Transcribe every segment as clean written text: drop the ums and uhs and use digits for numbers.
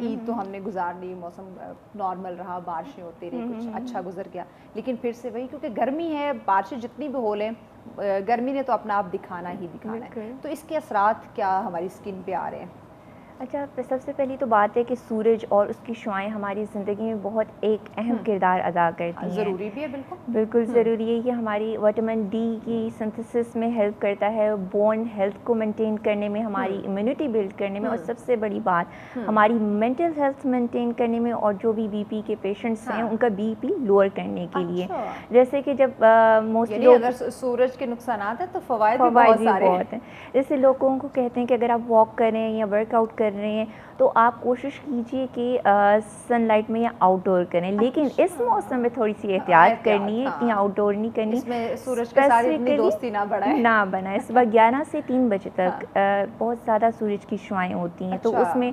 عید تو ہم نے گزار لی, موسم نارمل رہا, بارشیں ہوتی رہی, کچھ اچھا گزر گیا, لیکن پھر سے وہی, کیونکہ گرمی ہے, بارشیں جتنی بھی ہو لیں, گرمی نے تو اپنا آپ دکھانا ہی دکھانا ہے. تو اس کے اثرات کیا ہماری اسکن پہ آ رہے ہیں؟ اچھا, سب سے پہلی تو بات ہے کہ سورج اور اس کی شعائیں ہماری زندگی میں بہت ایک اہم کردار ادا کرتی ہیں. ضروری بھی ہے, بالکل بالکل ضروری ہے. یہ ہماری وٹامن ڈی کی سنتھسس میں ہیلپ کرتا ہے, بون ہیلتھ کو مینٹین کرنے میں, ہماری امیونٹی بلڈ کرنے میں, اور سب سے بڑی بات ہماری مینٹل ہیلتھ مینٹین کرنے میں, اور جو بھی بی پی کے پیشنٹس ہیں ان کا بی پی لوور کرنے کے لیے. جیسے کہ جب موسٹلی اگر سورج کے نقصانات ہیں تو فوائد بھی بہت سارے ہیں. جیسے لوگوں کو کہتے ہیں کہ اگر آپ واک کر رہے ہیں یا ورک آؤٹ کر رہے ہیں تو آپ کوشش کیجئے کہ سن لائٹ میں یا آؤٹ ڈور کریں, لیکن اس موسم میں تھوڑی سی احتیاط کرنی ہے, اتنی آؤٹ ڈور نہیں کرنی, اس میں سورج کے ساتھ اتنی دوستی نہ بنائے. صبح 11 سے 3 بجے تک بہت زیادہ سورج کی شعائیں ہوتی ہیں, تو اس میں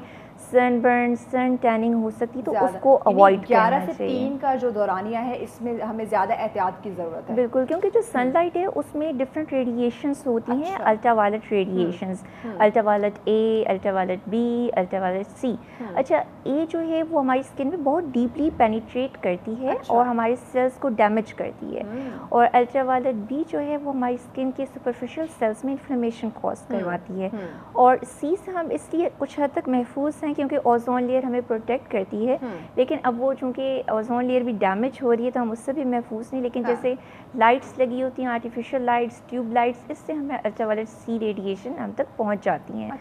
سن برن, سن ٹیننگ ہو سکتی, تو اس کو اوائڈ کرنا چاہیے. 11 سے 3 کا جو دورانیہ ہے اس میں ہمیں زیادہ احتیاط کی ضرورت ہے. بالکل, کیونکہ جو سن لائٹ ہے اس میں ڈفرینٹ ریڈیشنس ہوتی ہیں, ultraviolet radiations, ultraviolet A, ultraviolet B, ultraviolet C. اچھا, اے جو ہے وہ ہماری اسکن میں بہت ڈیپلی پینیٹریٹ کرتی ہے اور ہمارے سیلز کو ڈیمیج کرتی ہے, اور الٹرا وائلٹ بی جو ہے وہ ہماری اسکن کے سپرفیشل سیلز میں انفلیمیشن کاز کرواتی ہے, اور سی سے ہم اس لیے کچھ حد تک محفوظ ہیں کیونکہ اوزون لیئر ہمیں پروٹیکٹ کرتی ہے, لیکن اب وہ چونکہ اوزون لیئر بھی ڈیمیج ہو رہی ہے تو ہم اس سے بھی محفوظ نہیں. لیکن جیسے لائٹس لگی ہوتی ہیں, آرٹیفیشیل لائٹس, ٹیوب لائٹس, اس سے ہمیں الٹرا وائلٹ سی ریڈیشن ہم تک پہنچ جاتی ہیں.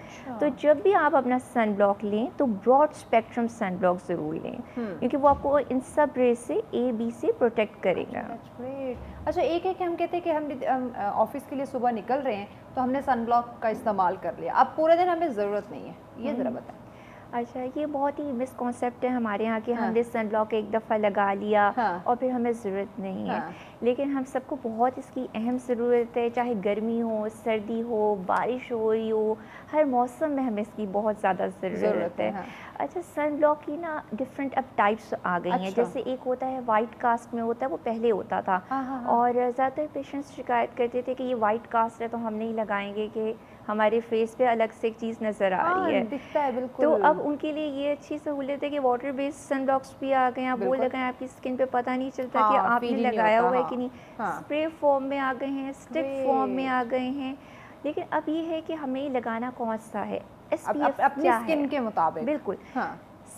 تو جب بھی آپ اپنا سن بلاک لیں تو براڈ اسپیکٹرم سن بلاک ضرور لیں, کیونکہ وہ آپ کو ان سب ریز سے اے بی سے پروٹیکٹ کرے گا. اچھا, ایک ہے کہ ہم کہتے ہیں کہ ہم آفس کے لیے صبح نکل رہے ہیں تو ہم نے سن بلاک کا استعمال کر لیا, اب پورے دن ہمیں ضرورت نہیں ہے, یہ ذرا بتائیں. اچھا, یہ بہت ہی مس کانسیپٹ ہے ہمارے یہاں کہ ہم نے سن بلاک ایک دفعہ لگا لیا اور پھر ہمیں ضرورت نہیں ہے, لیکن ہم سب کو بہت اس کی اہم ضرورت ہے, چاہے گرمی ہو, سردی ہو, بارش ہو رہی ہو, ہر موسم میں ہمیں اس کی بہت زیادہ ضرورت ہے. اچھا, سن بلاک کی نا ڈفرینٹ اب ٹائپس آ گئی ہیں. جیسے ایک ہوتا ہے وائٹ کاسٹ میں ہوتا ہے, وہ پہلے ہوتا تھا, اور زیادہ تر پیشنٹس شکایت کرتے تھے کہ یہ وائٹ کاسٹ ہے تو ہم نہیں لگائیں گے کہ ہمارے فیس پہ الگ سے ایک چیز نظر آ رہی ہے, دکھتا ہے. بالکل, تو اب ان کے لیے یہ اچھی سہولت ہے کہ واٹر بیسڈ سن بلاکس بھی آ گئے ہیں. آپ وہ لگائیں, آپ کی اسکن پہ پتہ نہیں چلتا کہ آپ نے لگایا ہوا ہے کہ نہیں. اسپرے فارم میں آ گئے ہیں, اسٹک فارم میں آ گئے ہیں, لیکن اب یہ ہے کہ ہمیں لگانا کون سا ہے, ایس پی ایف اپنی اسکن کے مطابق. بالکل,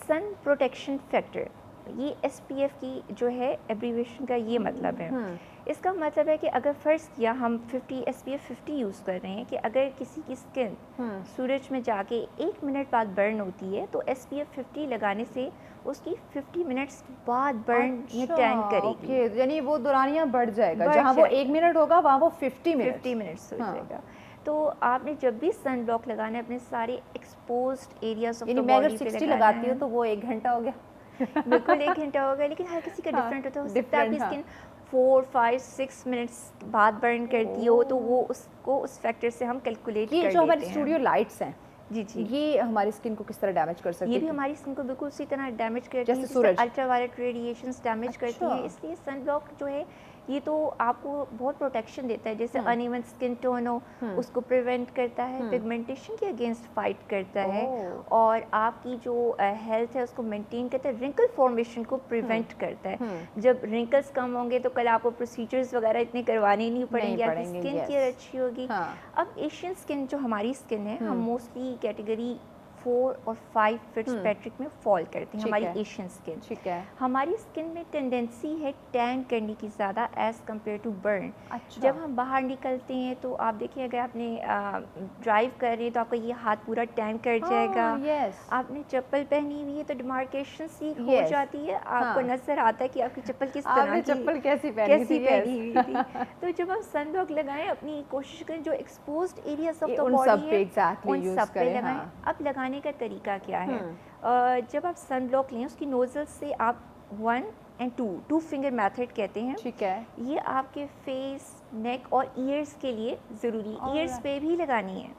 سن پروٹیکشن فیکٹر, یہ ایس پی ایف کی جو ہے ایبریویشن کا یہ مطلب ہے. اس کا مطلب ہے کہ اگر فرض کیا ہم 50 ایس پی ایف 50 یوز کر رہے ہیں, کہ اگر کسی کی اسکن سورج میں جا کے 1 منٹ بعد برن ہوتی ہے تو ایس پی ایف 50 لگانے سے اس کی 50 منٹس بعد برن یا ٹین کرے گی, یعنی وہ دورانیہ بڑھ جائے گا, جہاں وہ 1 منٹ ہوگا وہاں وہ 50 منٹس ہو جائے گا. تو آپ نے جب بھی سن بلاک لگانا ہے اپنے سارے exposed areas of the body پہ لگانا ہے. 60 لگاتی ہوں تو وہ 1 گھنٹہ ہو گیا. بالکل 1 گھنٹہ ہو گیا, لیکن ہر کسی کا ڈفرینٹ ہوتا ہے. ہو سکتا ہے آپ کی اسکن 4, 5, 6 منٹس بعد برن کرتی ہو, تو وہ اس کو اس فیکٹر سے ہم کیلکولیٹ کر لیتے ہیں. یہ جو ہماری اسٹوڈیو لائٹس ہیں, جی, یہ ہماری اسکن کو کس طرح ڈیمیج کر سکتی ہے؟ یہ بھی ہماری اسکن کو بالکل اسی طرح ڈیمیج کرتی ہیں جیسے الٹرا وائلٹ ریڈیشنز ڈیمیج کرتی ہیں. اس لیے سن بلاک جو ہے یہ تو آپ کو بہت پروٹیکشن دیتا ہے. جیسے ان ایون اسکن ٹون ہو اس کو پریونٹ کرتا ہے, پگمنٹیشن کے اگینسٹ فائٹ کرتا ہے, اور آپ کی جو ہیلتھ ہے اس کو مینٹین کرتا ہے, رنکل فارمیشن کو پریونٹ کرتا ہے. جب رنکلس کم ہوں گے تو کل آپ کو پروسیجرز وغیرہ اتنے کروانے نہیں پڑیں گے, آپ کی اسکن کیئر اچھی ہوگی. اب ایشین اسکن جو ہماری اسکن ہے, ہم موسٹلی کیٹیگری 4 اور 5 فٹس پیٹرک میں فال کرتے ہیں. ہماری ایشین اسکن, ہماری اسکن میں ٹینڈنسی ہے ٹین کرنے کی زیادہ ایز کمپیئر ٹو برن. جب ہم باہر نکلتے ہیں تو آپ دیکھیں اگر آپ نے ڈرائیو کر رہے ہیں تو آپ کا یہ ہاتھ پورا ٹین کر جائے گا. آپ نے چپل پہنی ہوئی ہے تو ڈیمارکیشن سی ہو جاتی ہے, آپ کو نظر آتا ہے کہ آپ کی چپل کس طرح کی, چپل کیسی پہنی ہوئی تھی. تو جب ہم سن بلاک لگائیں اپنی کوشش کریں جو exposed areas of the body ہے ان سب پہ لگائیں. اب لگانے کا طریقہ کیا ہے, جب آپ سن بلاک لیں اس کی نوزل سے آپ 1 and 2 فنگر میتھڈ کہتے ہیں. ٹھیک ہے, یہ آپ کے فیس, نیک اور ایئرس کے لیے ضروری, ایئرس پہ بھی لگانی ہے.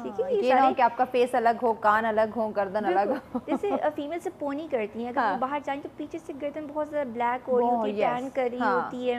ٹھیک ہے, یہ نہ ہو کہ آپ کا فیس الگ ہو, کان الگ ہو, گردن الگ ہو. جیسے فیمیل سے پونی کرتی ہیں, اگر وہ باہر جائیں تو پیچھے سے گردن بہت زیادہ بلیک ہو رہی ہوتی ہے, ٹین کر رہی ہوتی ہے,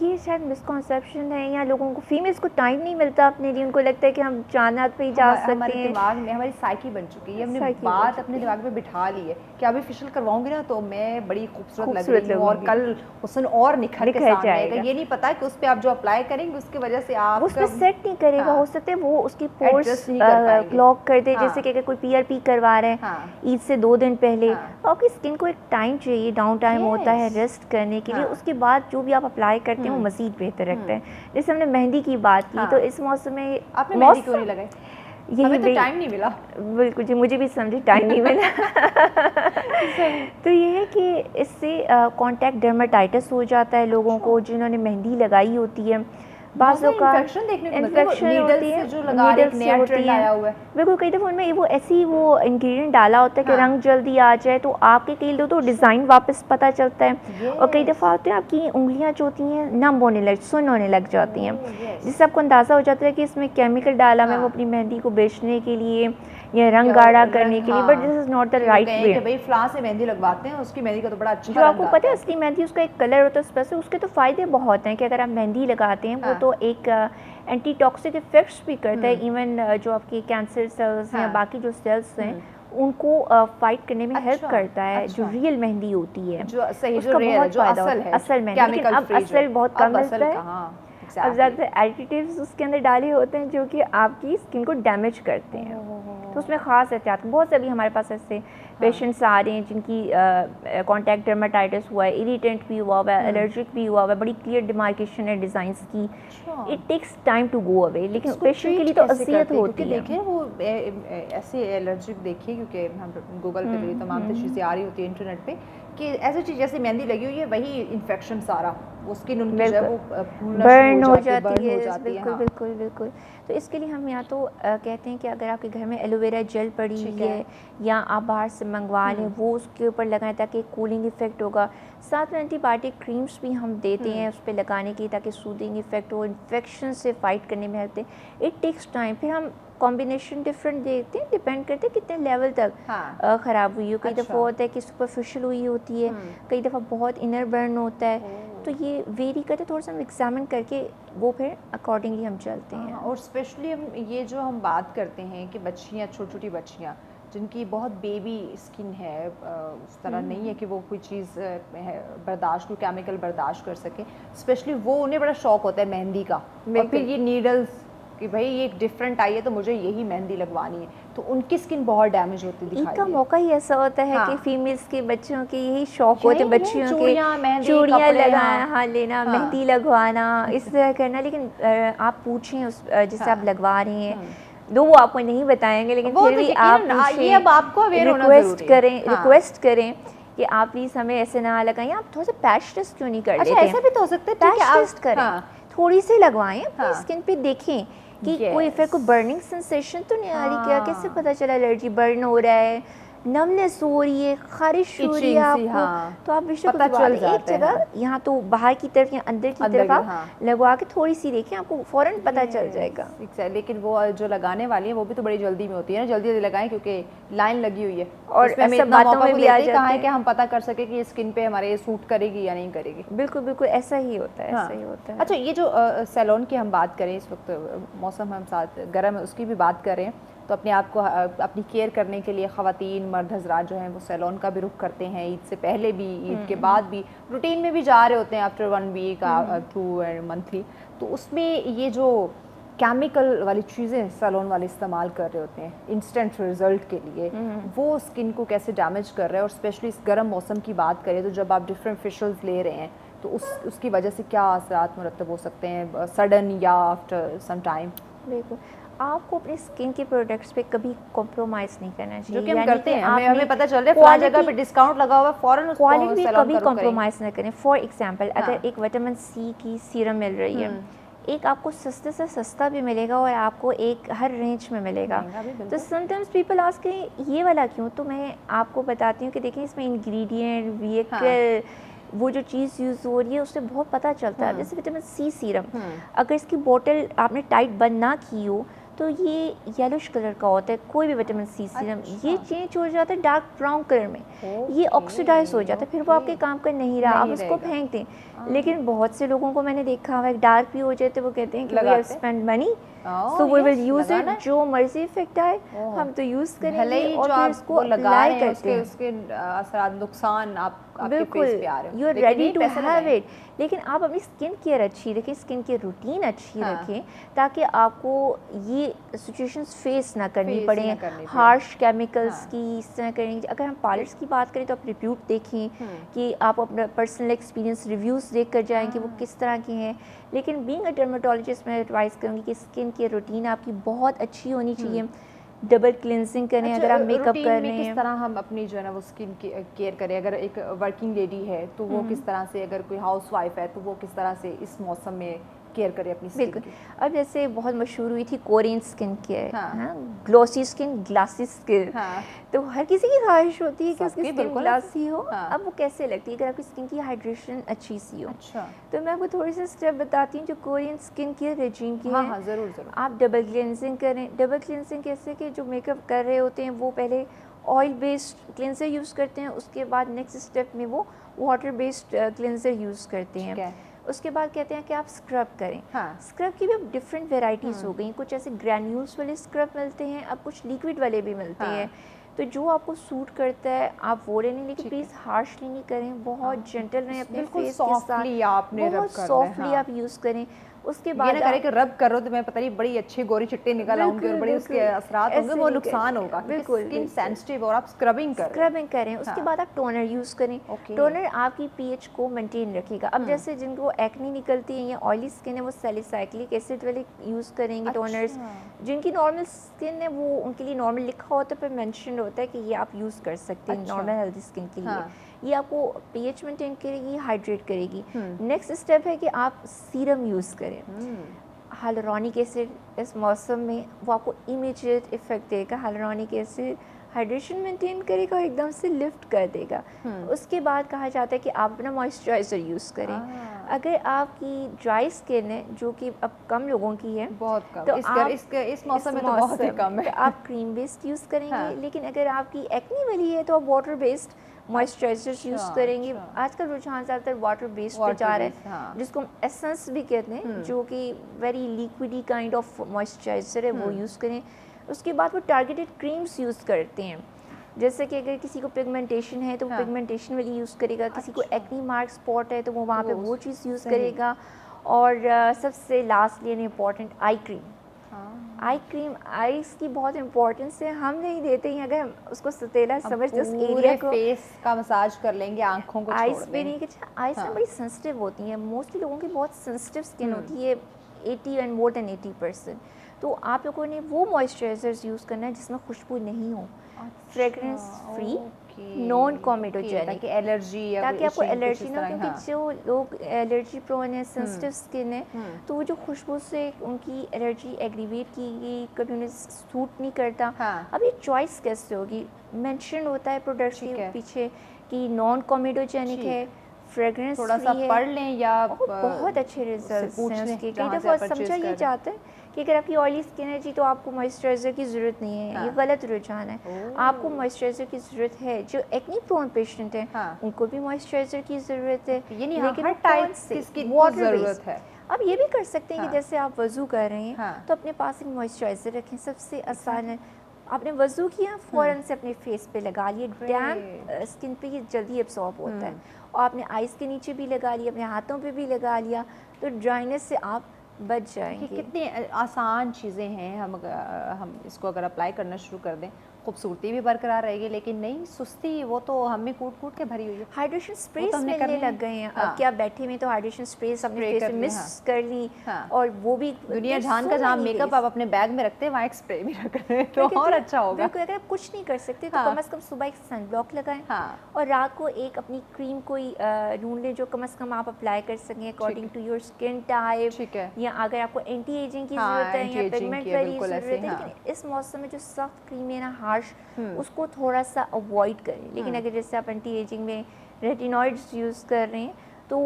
یہ شاید مسکنسیپشن ہے، یا لوگوں کو فیمیلس کو ٹائم نہیں ملتا اپنے لیے، ان کو لگتا ہے کہ ہم چاند پہ ہی جا سکتے ہیں. ہمارے دماغ میں ہماری سائیکی بن چکی ہے، ہم نے بات اپنے دماغ میں بٹھا لی ہے کہ ابھی فیشیل کرواؤں گی نا تو میں بڑی خوبصورت لگ رہی ہوں اور کل حسن اور نکھر کے سامنے آئے گا. یہ نہیں پتا کہ اس پہ آپ جو اپلائی کریں گے اس کی وجہ سے آپ اس پہ سیٹ نہیں کرے گا. ہو سکتا ہے وہ اس کی پورس کلاک کر دے. جیسے کہ اگر کوئی PRP کروا رہے ہیں عید سے 2 دن پہلے، آپ کی اسکن کو ایک ٹائم چاہیے، ڈاؤن ٹائم ہوتا ہے ریسٹ کرنے کے لیے. اس کے بعد جو بھی آپ اپلائی کرتے ہیں وہ مزید بہتر رکھتے ہیں. جیسے ہم نے مہندی کی بات کی، تو اس موسم میں آپ نے مہندی کیوں نہیں لگائی؟ یہی تو ٹائم نہیں ملا. بالکل جی، مجھے بھی سمجھے ٹائم نہیں ملا. تو یہ ہے کہ اس سے کانٹیکٹ ڈرماٹائٹس ہو جاتا ہے لوگوں کو جنہوں نے مہندی لگائی ہوتی ہے. بعض اوقات انفیکشن ہوتی ہے، نیڈل سے ہوتی ہے. بالکل کئی دفعہ ان میں وہ ایسی وہ انگریڈینٹ ڈالا ہوتا ہے کہ رنگ جلدی آ جائے، تو آپ کے کئی لوگ تو ڈیزائن واپس پتہ چلتا ہے. اور کئی دفعہ ہوتے ہیں آپ کی انگلیاں جو ہوتی ہیں نم ہونے سن ہونے لگ جاتی ہیں، جس سے آپ کو اندازہ ہو جاتا ہے کہ اس میں کیمیکل ڈالا ہے وہ اپنی مہندی کو بیچنے کے لیے یا رنگ گاڑھا کرنے کے لیے. But this is not the right way. کہ بھائی فلاں سے مہندی لگواتے ہیں، اس کی مہندی کا تو بڑا اچھا جو آپ کو پتہ ہے اصلی مہندی اس کا ایک کلر ہوتا ہے اسپیسیفک. اس کے تو فائدے بہت ہیں کہ اگر آپ مہندی لگاتے ہیں وہ تو ایک اینٹی ٹاکسک افیکٹس بھی کرتا ہے. ایون جو آپ کے کینسر سیلس ہیں، باقی جو سیلس ہیں ان کو فائٹ کرنے میں ہیلپ کرتا ہے. جو ریئل مہندی ہوتی ہے اس کا بہت فائدہ ہوتا ہے، اصل مہندی. لیکن اب اصل بہت کم ملتا ہے. اب زیادہ ایڈیٹیوز اس کے اندر ڈالے ہوتے ہیں جو کہ آپ کی اسکن کو ڈیمیج کرتے ہیں. تو اس میں خاص احتیاط. بہت سے ابھی ہمارے پاس ایسے پیشنٹس آ رہے ہیں جن کی کانٹیکٹ ڈرماٹائٹس ہوا ہے، اریٹینٹ بھی ہوا ہوا ہے، الرجک بھی ہوا ہوا ہے. بڑی کلیئر ڈیمارکیشن ہے ڈیزائنس کی. It takes time to go away. لیکن پیشنٹ کے لیے تو اذیت ہوتی ہے. دیکھیں وہ ایسے الرجک دیکھیے، کیونکہ ہم گوگل پہ تمام چیزیں آ رہی ہوتی ہیں انٹرنیٹ پہ، کہ ایسی چیز جیسے مہندی لگی ہوئی ہے وہی انفیکشن سارا وہ اسکن ان کی جو ہے وہ برن ہو جاتی ہے. بالکل بالکل بالکل. تو اس کے لیے ہم یا تو کہتے ہیں کہ اگر آپ کے گھر میں ایلو ویرا جیل پڑی ہوئی ہے یا آپ باہر سے منگوا لیں وہ اس کے اوپر لگائیں تاکہ کولنگ ایفیکٹ ہوگا. ساتھ میں اینٹی بایوٹک کریمس بھی ہم دیتے ہیں اس پہ لگانے کی تاکہ سودنگ ایفیکٹ ہو، انفیکشن سے فائٹ کرنے میں help they. It takes time. پھر ہم کمبینیشن ڈفرینٹ دیتے ہیں، ڈپینڈ کرتے ہیں کتنے لیول تک خراب ہوئی ہو. کئی دفعہ ہوتا ہے کہ سپرفیشل ہوئی ہوتی ہے، کئی دفعہ بہت انر برن ہوتا ہے. تو یہ ویری کرتے تھوڑا سا ہم ایگزامن کر کے وہ پھر اکارڈنگلی ہم چلتے ہیں. اور اسپیشلی یہ جو ہم بات کرتے ہیں کہ بچیاں، چھوٹی چھوٹی بچیاں جن کی بہت بیبی اسکن ہے، اس طرح نہیں ہے کہ وہ کوئی چیز برداشت، کوئی کیمیکل برداشت کر سکے، اسپیشلی وہ انہیں بڑا شوق ہوتا ہے مہندی کا. اور پھر یہ نیڈلز کہ بھائی یہ ایک ڈفرینٹ آئی ہے تو مجھے یہی مہندی لگوانی ہے، تو ان کی اسکن بہت ڈیمیج ہوتی دکھائی. عید کا موقع ہی ایسا ہوتا ہے کہ فیمیلس کے بچوں کے یہی شوق ہوتے ہیں، بچیوں کے چوڑیاں لگانا، لینا، مہندی لگوانا، اس طرح کرنا. لیکن آپ پوچھیں جسے آپ لگوا رہی ہیں، دو وہ آپ کو نہیں بتائیں گے، لیکن پھر بھی آپ ریکویسٹ کریں کہ آپ پلیز ہمیں ایسے نہ لگائیں. آپ تھوڑا سا پیچ ٹیسٹ کیوں نہیں کر لیتے؟ ایسا بھی تو ہو سکتا ہے، پیچ ٹیسٹ کریں، تھوڑی سی لگوائیں اپنی اسکن پہ، دیکھیں کہ کوئی افیکٹ، کوئی برننگ سینسیشن تو نہیں آ رہی. کیا کیسے پتہ چلا الرجی برن ہو رہا ہے، نمنس ہو رہی ہے، خارش ہو رہی ہے آپ کو، تو آپ بے ایک جگہ یہاں تو باہر کی طرف یا اندر کی طرف آپ لگوا کے تھوڑی سی دیکھیں، آپ کو فوراً پتہ چل جائے گا. لیکن وہ جو لگانے والی ہیں وہ بھی تو بڑی جلدی میں ہوتی ہے نا، جلدی جلدی لگائیں کیونکہ لائن لگی ہوئی ہے. اور سب باتوں میں بھی آ جاتا ہے کہ ہم پتہ کر سکیں کہ اسکن پہ ہمارے سوٹ کرے گی یا نہیں کرے گی. بالکل بالکل ایسا ہی ہوتا ہے، ایسا ہی ہوتا ہے. اچھا، یہ جو سیلون کی ہم بات کریں، اس وقت موسم ہم ساتھ گرم ہے اس کی بھی بات کریں، تو اپنے آپ کو اپنی کیئر کرنے کے لیے خواتین، مرد حضرات جو ہیں وہ سیلون کا بھی رخ کرتے ہیں. عید سے پہلے بھی، عید کے بعد بھی، روٹین میں بھی جا رہے ہوتے ہیں آفٹر 1 ویک تھرو منتھلی. تو اس میں یہ جو کیمیکل والی چیزیں سیلون والے استعمال کر رہے ہوتے ہیں انسٹنٹ رزلٹ کے لیے، وہ اسکن کو کیسے ڈیمیج کر رہے ہیں؟ اور اسپیشلی اس گرم موسم کی بات کریں تو جب آپ ڈفرینٹ فیشلز لے رہے ہیں تو اس کی وجہ سے کیا اثرات مرتب ہو سکتے ہیں سڈن یا آفٹر سم ٹائم؟ بالکل، آپ کو اپنی اسکن کے پروڈکٹس پہ کبھی کمپرومائز نہیں کرنا چاہیے. جو کہ ہم کرتے ہیں، ہمیں پتہ چل رہا ہے فلاں جگہ پہ ڈسکاؤنٹ لگا ہوا ہے، فوراً اس کو کوالٹی پہ کبھی کمپرومائز نہ کریں. فار ایگزامپل اگر ایک وٹامن سی کی سیرم مل رہی ہے، ایک آپ کو سستے سے سستا بھی ملے گا اور آپ کو ایک ہر رینج میں ملے گا. تو سم ٹائمز پیپل آسک کہ یہ والا کیوں؟ تو میں آپ کو بتاتی ہوں کہ دیکھیں اس میں انگریڈینٹ، ویکل، وہ جو چیز یوز ہو رہی ہے اس سے بہت پتہ چلتا ہے. جیسے وٹامن سی سیرم، اگر اس کی بوٹل آپ نے ٹائٹ بند نہ کی ہو تو یہ یلوش کلر کا ہوتا ہے. کوئی بھی وٹامن سی سیرم یہ چینج ہو جاتا ہے ڈارک براؤن کلر میں، یہ آکسیڈائز ہو جاتا ہے، پھر وہ آپ کے کام کا نہیں رہا، آپ اس کو پھینک دیں. لیکن بہت سے لوگوں کو میں نے دیکھا ہوا ڈارک بھی ہو جاتے وہ کہتے ہیں کہ we have spend money so we will use it, جو مرضی افیکٹ آئے ہم تو یوز کریں گے اور پھر اس کو اپلائی کرتے ہیں. اس کے اثرات نقصان آپ کے فیس بالکل پہ آ رہے ہیں, you are ready to have it. لیکن آپ اپنی اسکن کیئر اچھی رکھیں, اسکن کیئر روٹین اچھی رکھیں تاکہ آپ کو یہ سچویشنز فیس نہ کرنی پڑیں ہارش کیمیکلس کی اس طرح کریں. اگر ہم پارلرس کی بات کریں تو آپ ریپیوٹ دیکھیں کہ آپ اپنا پرسنل ایکسپیرینس ریویوز دیکھ کر جائیں کہ وہ کس طرح کے ہیں. لیکن بینگ اے ڈرمیٹولوجسٹ میں ایڈوائز کروں گی کہ اسکن کیئر روٹین آپ کی بہت اچھی ہونی چاہیے. ڈبل کلینزنگ کریں اگر آپ میک اپ کر رہے ہیں. کس طرح ہم اپنی جو ہے نا وہ اسکن کیئر کریں, اگر ایک ورکنگ لیڈی ہے تو وہ کس طرح سے, اگر کوئی ہاؤس وائف ہے تو وہ کس طرح سے اس موسم میں کیئر کرے اپنی اسکن کی. بالکل. اب جیسے بہت مشہور ہوئی تھی Korean skin care, glossy skin glass skin, تو ہر کسی کی خواہش ہوتی ہے کہ اس کی اسکن گلاسy ہو. اب وہ کیسے لگتی ہے اگر آپ کی اسکن کی ہائیڈریشن اچھی سی ہو. تو میں آپ کو تھوڑے سے اسٹیپ بتاتی ہوں جو کورین اسکن کیئر ریجیم کی ہے. ضرور ضرور. آپ ڈبل کلینزنگ کریں. ڈبل کلینزنگ کیسے کہ جو میک اپ کر رہے ہوتے ہیں وہ پہلے آئل بیسڈ کلینزر یوز کرتے ہیں, اس کے بعد نیکسٹ اسٹیپ میں وہ واٹر بیسڈ کلینزر یوز کرتے ہیں. اس کے بعد کہتے ہیں کہ آپ اسکرب کریں. اسکرب کی بھی اب ڈفرینٹ ویرائٹیز ہو گئی, کچھ ایسے گرینیولس والے اسکرب ملتے ہیں, اب کچھ لیکوڈ والے بھی ملتے ہیں. تو جو آپ کو سوٹ کرتا ہے آپ وہ لیں, لیکن پلیز ہارشلی نہیں کریں, بہت جینٹل رہیں اپنے فیس کے ساتھ, بہت سافٹلی آپ یوز کریں. اس کے بعد یہ نہ کریں کہ رب کرو تو میں پتہ نہیں بڑی اچھی گوری چٹی نکل آؤں گی اور بڑی اس کے اثرات ہوں گے, وہ نقصان ہوگا. بالکل اسکن سینسٹیو اور آپ اسکربنگ کریں. اس کے بعد آپ ٹونر یوز کریں. ٹونر آپ کی پی ایچ کو مینٹین رکھے گا. اب جیسے جن کو ایکنی نکلتی ہیں یا آئلی اسکن ہے وہ سیلیسائکلک ایسڈ والے یوز کریں گے ٹونرز. جن کی نارمل اسکن ہے وہ ان کے لیے نارمل لکھا ہوتا ہے, پہ مینشن ہوتا ہے کہ یہ آپ یوز کر سکتے ہیں نارمل ہیلدی اسکن کے لیے. یہ آپ کو پی ایچ مینٹین کرے گی, ہائیڈریٹ کرے گی. نیکسٹ اسٹیپ ہے کہ آپ سیرم یوز کریں. ہیلورونک ایسڈ اس موسم میں وہ آپ کو امیجیٹ افیکٹ دے گا. ہیلورونک ایسڈ ہائیڈریشن مینٹین کرے گا اور ایک دم سے لفٹ کر دے گا. اس کے بعد کہا جاتا ہے کہ آپ اپنا موئسچرائزر یوز کریں. اگر آپ کی ڈرائی اسکن ہے جو کہ اب کم لوگوں کی ہے, بہت کم, تو اس موسم میں تو بہت ہی کم ہے, تو آپ کریم بیسڈ یوز کریں گے. لیکن اگر آپ کی ایکنی والی ہے تو آپ واٹر بیسڈ موئسچرائزر یوز کریں گے. آج کل رجحان زیادہ تر واٹر بیسڈ پہ جا رہا ہے, جس کو ہم ایسنس بھی کہتے ہیں, جو کہ ویری لیکوڈی کائنڈ آف موئسچرائزر ہے, وہ یوز کریں. اس کے بعد وہ ٹارگیٹڈ کریمس یوز کرتے ہیں, جیسے کہ اگر کسی کو پگمنٹیشن ہے تو وہ پگمنٹیشن والی یوز کرے گا. کسی کو ایکنی مارک اسپاٹ ہے تو وہ وہاں پہ وہ چیز یوز کرے گا. اور سب سے lastly and important eye cream. Eye cream eyes کی بہت امپورٹنس ہے, ہم نہیں دیتے ہیں. اگر ہم اس کو ستیلا سمجھتے اس ایریا کو فیس کا مساج کر لیں گے, آنکھوں کو آئیز پہ نہیں کہ آئیز نا بڑی سینسٹیو ہوتی ہیں. موسٹلی لوگوں کی بہت سینسٹیو اسکن ہوتی ہے, 80 اینڈ مور دین 80%. تو آپ لوگوں نے وہ موئسچرائزرز یوز کرنا ہے جس میں خوشبو نہیں ہو, فریگرنس فری, نان کومیڈوجینک, تاکہ آپ کو الرجی نہ ہو. کیونکہ جو لوگ الرجی پرون ہے, سینسٹیو اسکن ہے, تو وہ جو خوشبو سے ان کی الرجی ایگریویٹ کی گئی, کبھی انہیں سوٹ نہیں کرتا. اب یہ چوائس کیسے ہوگی؟ مینشن ہوتا ہے پروڈکٹ کے پیچھے کہ نان کومیڈوجینک ہے, فریگرنس فری ہے. پڑھ لیں یا بہت اچھے ریزلٹس ہیں اس کے. کئی دفعہ سمجھا یہ جاتا ہے کہ اگر آپ کی آئلی اسکن ہے جی تو آپ کو موئسچرائزر کی ضرورت نہیں ہے. یہ غلط رجحان ہے. آپ کو موئسچرائزر کی ضرورت ہے. جو ایکنی پرون پیشنٹ ہیں ان کو بھی موئسچرائزر کی ضرورت ہے, لیکن واٹر بیسڈ. اب یہ بھی کر سکتے ہیں کہ جیسے آپ وضو کر رہے ہیں تو اپنے پاس ایک موئسچرائزر رکھیں. سب سے آسان ہے, آپ نے وضو کیا فوراً سے اپنے فیس پہ لگا لیے. ڈیمپ اسکن پہ یہ جلدی ایبسارب ہوتا ہے. اور آپ نے آئز کے نیچے بھی لگا لیا, اپنے ہاتھوں پہ بھی لگا لیا, تو ڈرائنس سے آپ بچ جائیں گے. کتنی آسان چیزیں ہیں. ہم اس کو اگر اپلائی کرنا شروع کر دیں خوبصورتی بھی برقرار رہے گی, لیکن نہیں سستی وہ تو ہمیں کوٹ کوٹ کے بھری ہوئی ہے. ہائیڈریشن اسپریز ملنے لگ گئے ہیں. اب کیا بیٹھے ہوئے تو ہائیڈریشن اسپریز اپنے فیس میں مکس کر لی, اور وہ بھی دنیا جہان کا جہاں میک اپ آپ اپنے بیگ میں رکھتے ہیں وہاں ایک اسپرے بھی رکھ رہے ہیں تو اور اچھا ہوگا. بالکل. اگر آپ کچھ نہیں کر سکتے تو کم از کم صبح ایک سن بلاک لگائیں, اور رات کو ایک اپنی کریم کوئی ڈھونڈ لیں جو کم از کم آپ اپلائی کر سکیں according to your skin type. یا اگر آپ کو اینٹی ایجنگ کی ضرورت ہے یا پگمنٹ والی ضرورت ہے, لیکن اس موسم میں جو سخت کریم ہے نا, ہارش, اس کو تھوڑا سا اوائڈ کریں. لیکن اگر جیسے آپ اینٹی ایجنگ میں ریٹینوئڈز یوز کر رہے ہیں تو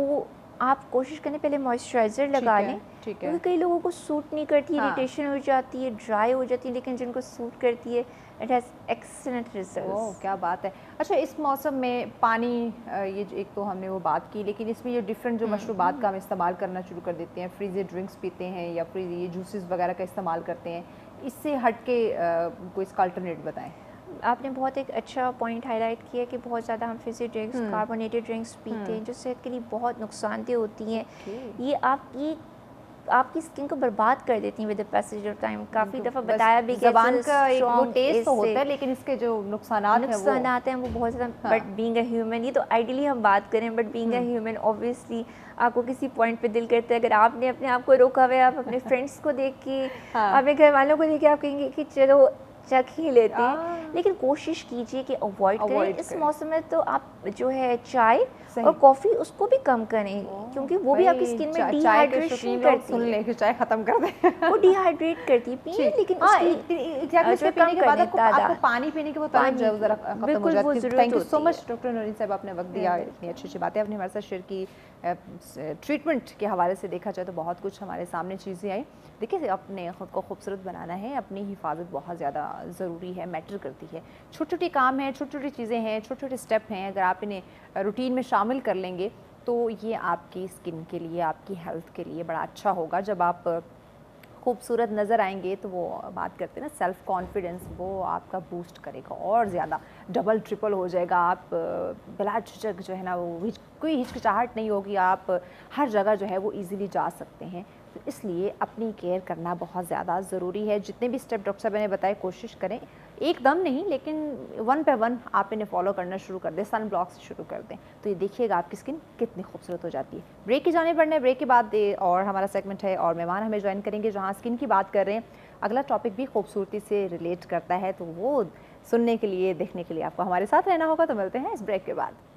آپ کوشش کریں پہلے موئسچرائزر لگا لیں, کیونکہ کئی لوگوں کو سوٹ نہیں کرتی, اریٹیشن ہو جاتی ہے, ڈرائی ہو جاتی ہے, لیکن جن کو سوٹ کرتی ہے اٹ ہیز ایکسلنٹ ریزلٹس. کیا بات ہے. اچھا اس موسم میں پانی, یہ ایک تو ہم نے وہ بات کی, لیکن اس میں یہ ڈفرینٹ جو مشروبات کا ہم استعمال کرنا شروع کر دیتے ہیں, فریزی ڈرنکس پیتے ہیں یا فریز یہ جوسز وغیرہ کا استعمال کرتے ہیں, اس سے ہٹ کے کوئی اس کا الٹرنیٹ بتائیں. آپ نے بہت ایک اچھا پوائنٹ ہائی لائٹ کیا کہ بہت زیادہ ہم فزی ڈرنکس, کاربونیٹڈ ڈرنکس پیتے ہیں جو صحت کے لیے بہت نقصان دہ ہوتی ہیں. یہ آپ کی اسکن کو برباد کر دیتی ہیں with the passage of time. کافی دفعہ بتایا بھی کہ زبان کا ایک وہ ٹیسٹ تو ہوتا ہے, لیکن اس کے جو نقصانات ہیں وہ بہت زیادہ. بٹ بینگ اے ہیومن, یہ تو آئیڈیلی ہم بات کریں, but being a human obviously آپ کو کسی پوائنٹ پہ دل کرتا ہے, اگر آپ نے اپنے آپ کو روکا ہوا ہے, آپ اپنے فرینڈس کو دیکھ کے, اپنے گھر والوں کو دیکھ کے آپ کہیں گے کہ چلو چکھ ہی لیتے ہیں, لیکن کوشش کیجیے کہ اوائڈ کریں. اس موسم میں تو آپ جو ہے چائے اور کافی اس کو بھی کم کریں, کیونکہ وہ بھی آپ کی اسکن میں ڈی ہائیڈریشن کرتی ہے. چائے ختم کر دیں, وہ ڈی ہائیڈریٹ کرتی ہے, پئیں لیکن اس کی کم کرنے آپ کو پانی پینے کے وہ طلب ذرا ختم ہو جاتی ہے. Thank you so much doctor Noreen صاحب, آپ نے وقت دیا, اتنی اچھی اچھی باتیں آپ نے ہمارے ساتھ شیئر کی. ٹریٹمنٹ کے حوالے سے دیکھا جائے تو بہت کچھ ہمارے سامنے چیزیں آئیں. دیکھیے اپنے خود کو خوبصورت بنانا ہے, اپنی حفاظت بہت زیادہ ضروری ہے, میٹر کرتی ہے. چھوٹی چھوٹی کام ہیں, چھوٹی چھوٹی چیزیں ہیں, چھوٹے چھوٹے اسٹیپ ہیں, اگر آپ انہیں روٹین میں شامل کر لیں گے تو یہ آپ کی اسکن کے لیے, آپ کی ہیلتھ کے لیے بڑا اچھا ہوگا. جب آپ خوبصورت نظر آئیں گے تو وہ بات کرتے ہیں نا سیلف کانفیڈنس, وہ آپ کا بوسٹ کرے گا اور زیادہ ڈبل ٹرپل ہو جائے گا. آپ بلا جھجک جو ہے نا, وہ کوئی ہچکچاہٹ نہیں ہوگی, آپ ہر جگہ جو ہے وہ ایزیلی جا سکتے ہیں. تو اس لیے اپنی کیئر کرنا بہت زیادہ ضروری ہے. جتنے بھی اسٹیپ ڈاکٹر صاحب نے بتائے کوشش کریں, ایک دم نہیں لیکن ون پہ ون آپ انہیں فالو کرنا شروع کر دیں, سن بلاک سے شروع کر دیں, تو یہ دیکھیے گا آپ کی اسکن کتنی خوبصورت ہو جاتی ہے. بریک کی جانے پڑنے, بریک کے بعد اور ہمارا سیگمنٹ ہے اور مہمان ہمیں جوائن کریں گے جہاں اسکن کی بات کر رہے ہیں. اگلا ٹاپک بھی خوبصورتی سے ریلیٹ کرتا ہے, تو وہ سننے کے لیے, دیکھنے کے لیے آپ کو ہمارے ساتھ رہنا ہوگا. تو ملتے ہیں اس بریک کے بعد.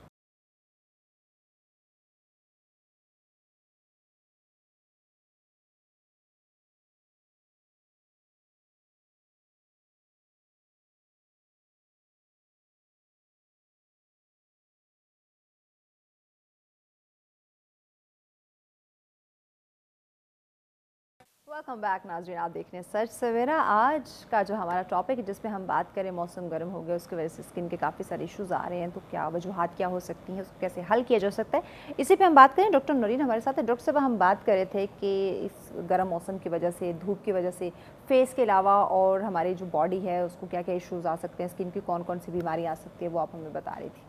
ویلکم بیک ناظرین, آپ دیکھ رہے ہیں سچ سویرا. آج کا جو ہمارا ٹاپک ہے جس میں ہم بات کریں, موسم گرم ہو گیا, اس کی وجہ سے اسکن کے کافی سارے ایشوز آ رہے ہیں, تو کیا وجوہات کیا ہو سکتی ہیں, اس کو کیسے حل کیا جا سکتا ہے, اسی پہ ہم بات کریں. ڈاکٹر نورین ہمارے ساتھ ہے. ڈاکٹر صاحب ہم بات کر رہے تھے کہ اس گرم موسم کی وجہ سے, دھوپ کی وجہ سے فیس کے علاوہ اور ہماری جو باڈی ہے اس کو کیا کیا ایشوز آ سکتے ہیں, اسکن کی کون کون سی بیماری آ سکتی ہے, وہ آپ ہمیں بتا رہی تھی.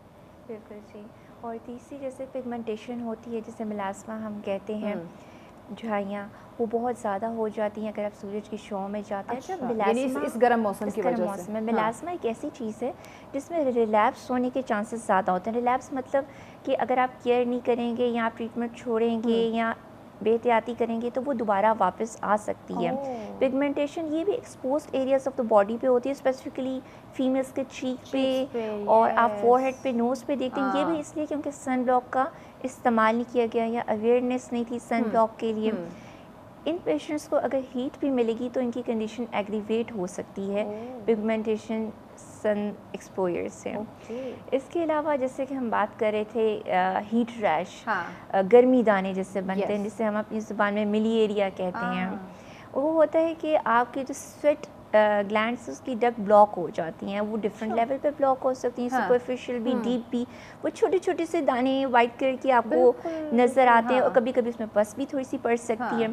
بالکل جی. اور تیسری جیسے پگمنٹیشن ہوتی ہے, جسے ملاسما ہم کہتے ہیں, جھائیاں وہ بہت زیادہ ہو جاتی ہیں اگر آپ سورج کی شعاع میں جاتے ہیں. جب ملاسما اس گرم موسم کی وجہ سے, ملاسما ایک ایسی چیز ہے جس میں ریلیپس ہونے کے چانسز زیادہ ہوتے ہیں. ریلیپس مطلب کہ اگر آپ کیئر نہیں کریں گے یا آپ ٹریٹمنٹ چھوڑیں گے یا بے احتیاطی کریں گے تو وہ دوبارہ واپس آ سکتی ہے. پگمنٹیشن یہ بھی exposed areas of the body پہ ہوتی ہے, اسپیسیفکلی فیمیلس کے چیک پہ, اور آپ فور ہیڈ پہ, نوز پہ دیکھتے ہیں. یہ بھی اس لیے کیونکہ سن بلاک کا استعمال نہیں کیا گیا یا اویئرنیس نہیں تھی سن بلاک کے لیے. ان پیشنٹس کو اگر ہیٹ بھی ملے گی تو ان کی کنڈیشن ایگریویٹ ہو سکتی ہے پگمنٹیشن سن ایکسپوئر سے. اس کے علاوہ جیسے کہ ہم بات کر رہے تھے ہیٹ ریش, گرمی دانے جس سے بنتے ہیں, جسے ہم اپنی زبان میں ملی ایریا کہتے ہیں. وہ ہوتا ہے کہ آپ کی جو سویٹ گلینڈس اس کی ڈک بلاک ہو جاتی ہیں. وہ ڈفرینٹ لیول پہ بلاک ہو سکتی ہیں, سپرفیشل بھی, ڈیپ بھی. وہ چھوٹے چھوٹے سے دانے وائٹ کلر کی آپ کو نظر آتے ہیں, اور کبھی کبھی اس میں پس بھی تھوڑی سی پڑ سکتی ہے.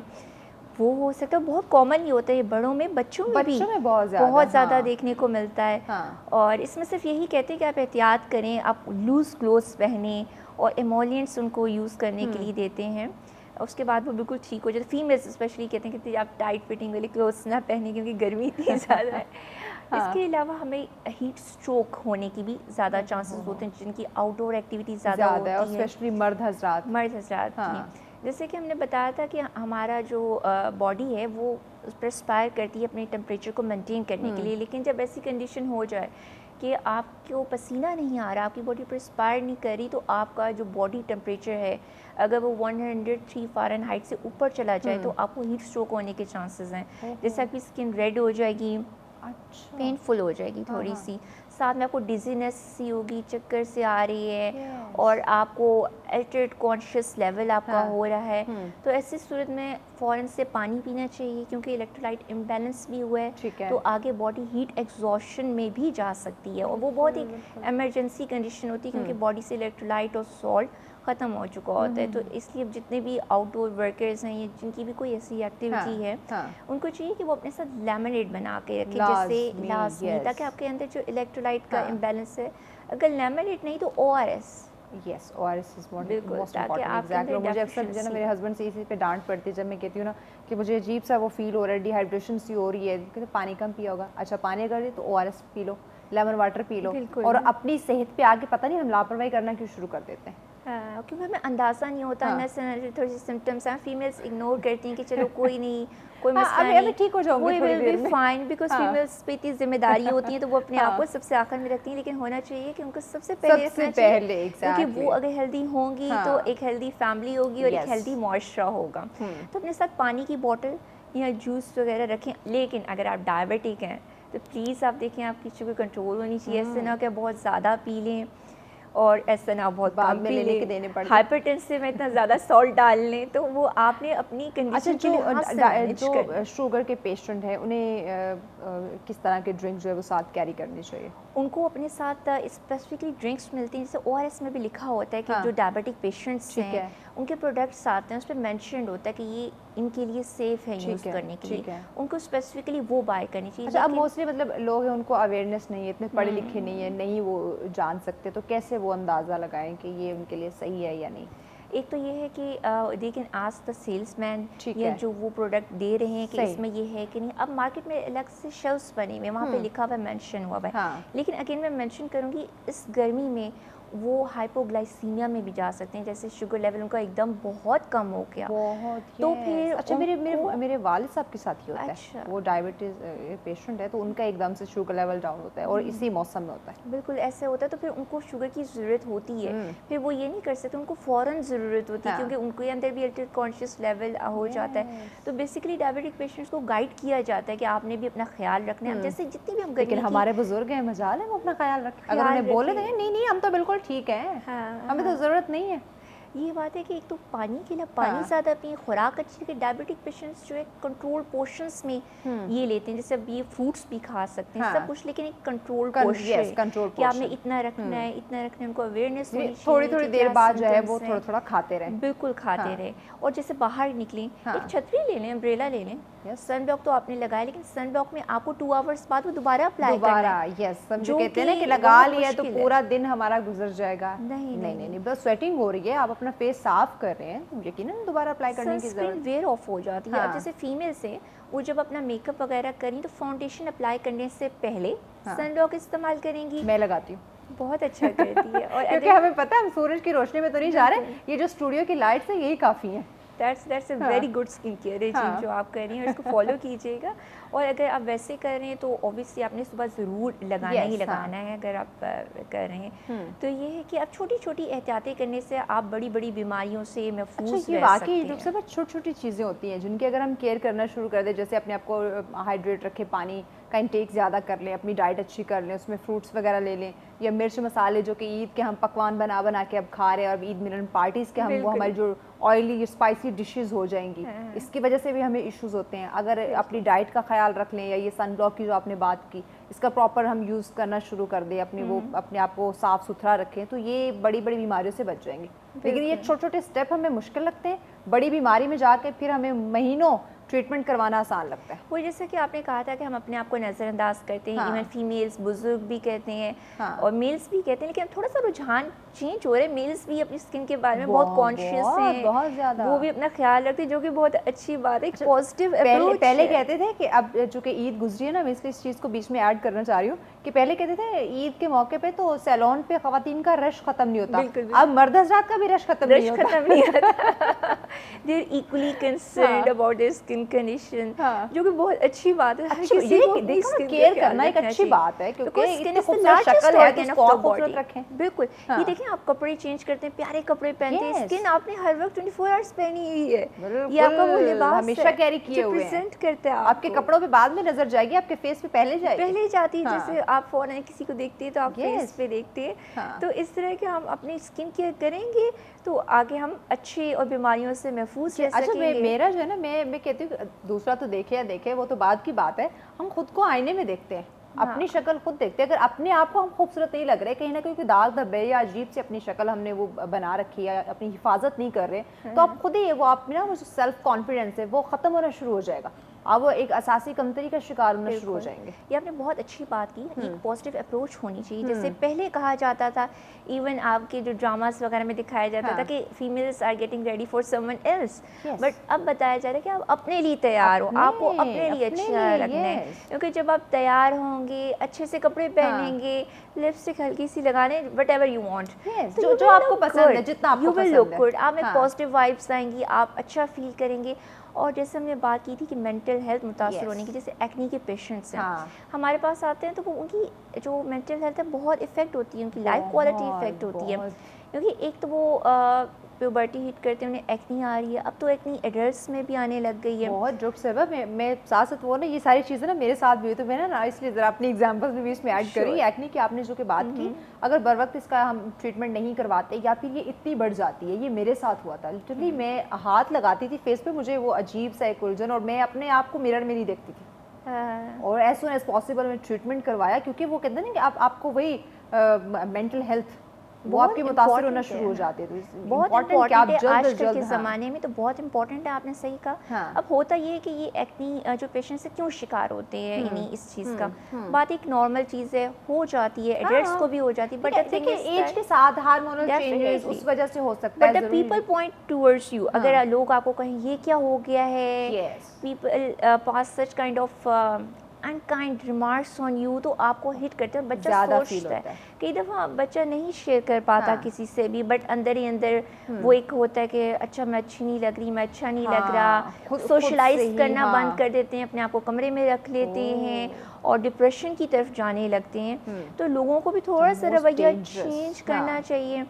وہ ہو سکتا ہے, بہت کامن ہی ہوتا ہے بڑوں میں, بچوں میں بھی بہت زیادہ دیکھنے کو ملتا ہے. اور اس میں صرف یہی کہتے ہیں کہ آپ احتیاط کریں, آپ لوز کلوتھس پہنیں, اور ایمولینٹس ان کو یوز کرنے کے لیے دیتے ہیں. اس کے بعد وہ بالکل ٹھیک ہو جاتے. فیمیلز اسپیشلی کہتے ہیں کہ آپ ٹائٹ فٹنگ والی کلوتھس نہ پہنیں کیونکہ گرمی اتنی زیادہ ہے. اس کے علاوہ ہمیں ہیٹ اسٹروک ہونے کی بھی زیادہ چانسز ہوتے ہیں جن کی آؤٹ ڈور ایکٹیویٹی زیادہ ہوتی ہے, اسپیشلی مرد حضرات کی. جیسے کہ ہم نے بتایا تھا کہ ہمارا جو باڈی ہے وہ پرسپائر کرتی ہے اپنے ٹمپریچر کو مینٹین کرنے کے لیے, لیکن جب ایسی کنڈیشن ہو جائے کہ آپ کو پسینہ نہیں آ رہا, آپ کی باڈی پرسپائر نہیں کر رہی, تو آپ کا جو باڈی ٹمپریچر ہے اگر وہ 103 فارن ہائٹ سے اوپر چلا جائے تو آپ کو ہیٹ اسٹروک ہونے کے چانسز ہیں. جیسے آپ کی اسکن ریڈ ہو جائے گی, پینفل ہو جائے گی تھوڑی سی, ساتھ میں آپ کو ڈیزینس سی ہوگی, چکر سے آ رہی ہے, اور آپ کو الٹریٹ کانشیس لیول آپ کا ہو رہا ہے, تو ایسی صورت میں فوراً سے پانی پینا چاہیے, کیونکہ الیکٹرولائٹ امبیلنس بھی ہوا ہے تو آگے باڈی ہیٹ ایگزاشن میں بھی جا سکتی ہے, اور وہ بہت ایک ایمرجنسی کنڈیشن ہوتی ہے کیونکہ باڈی سے الیکٹرولائٹ اور سالٹ ختم ہو چکا ہوتا ہے. تو اس لیے جتنے بھی آؤٹ ڈور ورکرز ہیں یا جن کی بھی کوئی ایسی ایکٹیویٹی ہے ان کو چاہیے کہ وہ اپنے ساتھ لیمنیٹ بنا کے رکھیں, جیسے لازمی, تاکہ آپ کے اندر جو الیکٹرولائٹ کا امبیلنس ہے, اگر لیمنیٹ نہیں تو ORS. یس, ORS از بالکل, موسٹ تاکہ امپورٹنٹ. آپ کے اندر مجھے اکثر جو ہے نا میرے ہسبینڈ سے اسی پہ ڈانٹ پڑتی ہے جب میں کہتی ہوں نا کہ مجھے عجیب سا وہ فیل ہو رہا ہے, ڈی ہائیڈریشن سی ہو رہی ہے, کہتے پانی کم پیا ہوگا. اچھا پانی اگر تو ORS پی لو, لیمن واٹر پی لو, اور اپنی صحت پہ آگے پتہ نہیں ہم لاپرواہی کرنا کیوں شروع کر دیتے ہیں, کیونکہ ہمیں اندازہ نہیں ہوتا, اندر تھوڑی سی سمٹمس ہیں, فیمیلس اگنور کرتی ہیں کہ چلو کوئی نہیں, کوئی مسئلہ نہیں, ٹھیک ہو جاؤں گی تھوڑی دیر میں, فائن, بیکاز فیمیلس پہ اتنی ذمہ داری ہوتی ہیں تو وہ اپنے آپ کو سب سے آخر میں رکھتی ہیں, لیکن ہونا چاہیے کہ ان کو سب سے پہلے کیونکہ وہ اگر ہیلدی ہوں گی تو ایک ہیلدی فیملی ہوگی اور ایک ہیلدی معاشرہ ہوگا. تو اپنے ساتھ پانی کی بوٹل یا جوس وغیرہ رکھیں, لیکن اگر آپ ڈائبٹک ہیں تو پلیز آپ دیکھیں آپ کی شوگر کنٹرول ہونی چاہیے, ایسے نہ کہ بہت زیادہ پی لیں اور ایسا نہ بہت کم پی لیں, ہائپر ٹینسو میں اتنا زیادہ سالٹ ڈال لیں, تو وہ آپ نے اپنی کنڈیشن کے لحاظ سے مینیج کرنا. جو شوگر کے پیشنٹ ہیں انہیں کس طرح کے ڈرنک جو ہے وہ ساتھ کیری کرنی چاہیے؟ ان کو اپنے ساتھ اسپیسیفکلی ڈرنکس ملتی ہیں, جیسے ORS میں بھی لکھا ہوتا ہے کہ جو ڈائبٹک پیشنٹس ہیں ان کے پروڈکٹس آتے ہیں, اس پہ مینشنڈ ہوتا ہے کہ یہ ان کے لیے سیف ہے یوز کرنے کے لیے, ان کو اسپیسیفکلی وہ بائی کرنی چاہیے. اچھا, اب موسٹلی مطلب لوگ ہیں ان کو اویئرنیس نہیں ہے, اتنے پڑھے لکھے نہیں ہیں, نہیں وہ جان سکتے, تو کیسے وہ اندازہ لگائیں کہ یہ ان کے لیے صحیح ہے یا نہیں؟ ایک تو یہ ہے کہ دیکھیں آج دا سیلس مین یا جو وہ پروڈکٹ دے رہے ہیں کہ اس میں یہ ہے کہ نہیں, اب مارکیٹ میں الگ سے شیلفس بنے ہوئے, وہاں پہ لکھا ہوا ہے, مینشن ہوا ہے, لیکن اگین میں مینشن کروں گی اس گرمی میں وہ ہائپوگلائسیمیا میں بھی جا سکتے ہیں, جیسے شوگر لیول ان کا ایک دم بہت کم ہو گیا. تو پھر اچھا, میرے والد صاحب کے ساتھ ہی ہوتا ہے, وہ ڈائبٹیز پیشنٹ ہے, تو ان کا ایک دم سے شوگر لیول ڈاؤن ہوتا ہے اور اسی موسم میں ہوتا ہے. بالکل ایسے ہوتا ہے, تو پھر ان کو شوگر کی ضرورت ہوتی ہے, پھر وہ یہ نہیں کر سکتے, ان کو فوراً ضرورت ہوتی ہے کیونکہ ان کے اندر بھی الٹریٹ کانشیس لیول ہو جاتا ہے. تو بیسیکلی ڈائبٹک پیشنٹس کو گائیڈ کیا جاتا ہے کہ آپ نے بھی اپنا خیال رکھنا ہے. جیسے جتنی بھی ہم لیکن ہمارے بزرگ ہیں, مجال ہے وہ اپنا خیال رکھیں, اگر انہیں بولے تو نہیں ہم تو بالکل ٹھیک ہیں, ہمیں تو ضرورت نہیں ہے. یہ بات ہے کہ ایک تو پانی کے لیے پانی زیادہ پئیں, خوراک اچھی, کہ ڈائبٹک پیشنٹس جو ہے کنٹرول پورشنس میں یہ لیتے ہیں, جیسے اب یہ فروٹس بھی کھا سکتے ہیں سب کچھ, لیکن ایک کنٹرول پورشن کہ آپ نے اتنا رکھنا ہے, اتنا رکھنا ہے, ان کو اویئرنیس ہونی چاہیے, تھوڑی دیر بعد جو ہے وہ تھوڑا کھاتے رہیں. بالکل کھاتے رہیں, اور جیسے باہر نکلیں ایک چھتری لے لیں, امبریلا لے لیں, سن بلاک تو آپ نے لگایا, لیکن سن بلاک میں آپ کو 2 آورس بعد وہ دوبارہ اپلائی کرنا ہے. یس, جو کہتے ہیں کہ لگا لیا تو پورا دن ہمارا گزر جائے گا. نہیں, بس سویٹنگ ہو رہی ہے, آپ اپنا فیس صاف کر رہے ہیں, یقیناً دوبارہ اپلائی کرنے کی ضرورت. ویئر آف ہو جاتی ہے. اب جیسے فیمیلس ہیں وہ جب اپنا میک اپ وغیرہ کریں تو فاؤنڈیشن اپلائی کرنے سے پہلے سن بلاک استعمال کریں گی. میں لگاتی ہوں, بہت اچھا کرتی ہے, اور کیونکہ ہمیں پتہ ہے ہم سورج کی روشنی میں تو نہیں جا رہے, یہ جو اسٹوڈیو کی لائٹس ہیں یہی کافی ہیں. That's a very good skin care regime جو آپ کر رہی ہیں, اور اس کو فالو کیجیے گا. اور اگر آپ ویسے کر رہے ہیں تو اوبیسلی آپ نے صبح ضرور لگانا ہی لگانا ہے اگر آپ کر رہے ہیں. تو یہ ہے کہ آپ چھوٹی چھوٹی احتیاطیں کرنے سے آپ بڑی بڑی بیماریوں سے محفوظ رہ سکتے ہیں. واقعی جو سب چھوٹی چھوٹی چیزیں ہوتی ہیں جن کی اگر ہم کیئر کرنا شروع کر دیں, جیسے اپنے آپ کو ہائیڈریٹ رکھیں, پانی کا انٹیک زیادہ کر لیں, اپنی ڈائٹ اچھی کر لیں, اس میں فروٹس وغیرہ لے لیں, یا مرچ مسالے جو کہ عید کے ہم پکوان بنا کے اب کھا رہے ہیں, اور عید ملن پارٹیز کے ہم وہ ہماری جو آئلی اسپائسی ڈشز ہو جائیں گی, اس کی وجہ سے بھی ہمیں ایشوز ہوتے ہیں. اگر اپنی ڈائٹ کا خیال رکھ لیں, یا یہ سن بلاک کی جو آپ نے بات کی اس کا پراپر ہم یوز کرنا شروع کر دیں, اپنے آپ کو صاف ستھرا رکھیں, تو یہ بڑی بڑی بیماریوں سے بچ جائیں گے. لیکن یہ چھوٹے چھوٹے اسٹیپ ہمیں مشکل لگتے ہیں, بڑی بیماری میں جا کے پھر ہمیں مہینوں ٹریٹمنٹ کروانا آسان لگتا ہے. وہ جیسے کہ آپ نے کہا تھا کہ ہم اپنے آپ کو نظر انداز کرتے ہیں, ایون فیمیلز بزرگ بھی کہتے ہیں اور میلز بھی کہتے ہیں, لیکن تھوڑا سا رجحان چینج ہو رہا ہے. میلز بھی اپنی اسکن کے بارے میں بہت کانشیس ہیں, بہت زیادہ, وہ بھی اپنا خیال رکھتے ہیں, جو کہ بہت اچھی بات ہے, ایک پازیٹیو اپروچ. پہلے کہتے تھے کہ اب چونکہ عید گزری ہے نا, میں اس چیز کو بیچ میں ایڈ کرنا چاہ رہی ہوں کہ پہلے کہتے تھے عید کے موقع پہ تو سیلون پہ خواتین کا رش ختم نہیں ہوتا, اب مرد حضرات کا بھی رش ختم نہیں ہوتا. They are equally concerned about their skin condition, جو کہ بہت اچھی بات ہے. ہر کسی کو کیئر کرنا ایک اچھی بات ہے, کیونکہ اتنی خوبصورت شکل ہے تو اس کو خوبصورت رکھیں. بالکل, یہ دیکھیں آپ کپڑے چینج کرتے ہیں, پیارے کپڑے پہنتے ہیں, اسکن آپ نے ہر وقت 24 آورس پہنی ہوئی ہے, یہ آپ کا وہ لباس ہمیشہ کیری کیے ہوئے ہیں, کرتا ہے. آپ کے کپڑوں پہ بعد میں نظر جائے گی, آپ کے فیس پہ پہلے جاتی ہے. جیسے آپ فوراً کسی کو دیکھتے ہیں تو آپ فیس پہ دیکھتے ہیں. تو اس طرح کے ہم اپنی اسکن کیئر کریں گے تو آگے ہم اچھی اور بیماریوں سے محفوظ رہ سکیں گے. میرا جو ہے نا, میں کہتی ہوں دوسرا تو دیکھے یا دیکھے وہ تو بعد کی بات ہے, ہم خود کو آئینے میں دیکھتے ہیں, اپنی شکل خود دیکھتے ہیں. اگر اپنے آپ کو ہم خوبصورت نہیں لگ رہے, کہیں نہ کہیں کوئی داغ دھبے یا عجیب سے اپنی شکل ہم نے وہ بنا رکھی ہے, اپنی حفاظت نہیں کر رہے, تو آپ خود ہی وہ آپ میں نا وہ سیلف کانفیڈنس ہے وہ ختم ہونا شروع ہو جائے گا, آپ وہ ایک اساسی کمتری کا شکار ہونا شروع ہو جائیں گے. یہ آپ نے بہت اچھی بات کی, ایک پازیٹیو اپروچ ہونی چاہیے. جیسے پہلے کہا جاتا تھا, ایون آپ کے جو ڈراماز وغیرہ میں دکھایا جاتا تھا کہ families are getting ready for someone else, but اب بتایا جا رہا ہے کہ آپ اپنے لیے تیار ہو, آپ کو اپنے لیے اچھا رکھنا ہے. کیونکہ جب آپ تیار ہوں گے, اچھے سے کپڑے پہنیں گے, لپسٹک ہلکی سی لگانے, وٹ ایور یو وانٹ, جو آپ کو پسند ہے, جتنا آپ کو پسند ہے, یو ول لک گڈ. آپ میں پازیٹیو وائبس آئیں گی, آپ اچھا فیل کریں گے. اور جیسے ہم نے بات کی تھی کہ مینٹل ہیلتھ متاثر ہونے کی, جیسے ایکنی کے پیشنٹس ہیں ہمارے پاس آتے ہیں, تو وہ ان کی جو مینٹل ہیلتھ ہے بہت افیکٹ ہوتی ہے, ان کی لائف کوالٹی افیکٹ ہوتی ہے. کیونکہ ایک تو وہ پیوبرٹی ہٹ کرتے ہیں, انہیں ایکنی آ رہی ہے, اب تو ایکنی ایڈلٹس میں بھی آنے لگ گئی ہے. بہت ڈرگس ہے. میں ساتھ ساتھ وہ نا یہ ساری چیزیں نا میرے ساتھ بھی ہوئی, تو میں نا اس لیے ذرا اپنی ایگزامپل بھی اس میں ایڈ کری. ایکنی کی آپ نے جو کہ بات کی, اگر بر وقت اس کا ہم ٹریٹمنٹ نہیں کرواتے یا پھر یہ اتنی بڑھ جاتی ہے, یہ میرے ساتھ ہوا تھا. لٹرلی میں ہاتھ لگاتی تھی فیس پہ, مجھے وہ عجیب سا ایک الجھن, اور میں اپنے آپ کو مرر میں نہیں دیکھتی تھی. اور ایز سون ایز پاسبل میں ٹریٹمنٹ کروایا, کیونکہ وہ کہتے ہیں نا کہ آپ کو وہی مینٹل ہیلتھ وہ آپ کی متاثر ہونا شروع ہو جاتے ہیں. بہت امپورٹنٹ ہے آج کل کے زمانے میں, تو بہت امپورٹنٹ ہے, آپ نے صحیح کہا. اب ہوتا یہ ہے کہ یہ ایکنی جو پیشنٹس ہیں کیوں شکار ہوتے ہیں انہیں اس چیز کا, بات ایک نارمل چیز ہے, ہو جاتی ہے, ایڈلٹس کو بھی ہو جاتی ہے, بٹ دیکھیں ایج کے ساتھ ہارمونل چینجز اس وجہ سے ہو سکتا ہے. But people point towards you, اگر لوگ آپ کو کہیں یہ کیا ہو گیا ہے, people pass such kind of unkind remarks on you, تو آپ کو ہٹ کرتے ہیں. بچہ سوچتا ہے, کئی دفعہ بچہ نہیں شیئر کر پاتا کسی سے بھی, بٹ اندر ہی اندر وہ ایک ہوتا ہے کہ اچھا میں اچھی نہیں لگ رہی, میں اچھا نہیں لگ رہا, سوشلائز کرنا بند کر دیتے ہیں, اپنے آپ کو کمرے میں رکھ لیتے ہیں اور ڈپریشن کی طرف جانے لگتے ہیں. تو لوگوں کو بھی تھوڑا سا رویہ چینج کرنا چاہیے,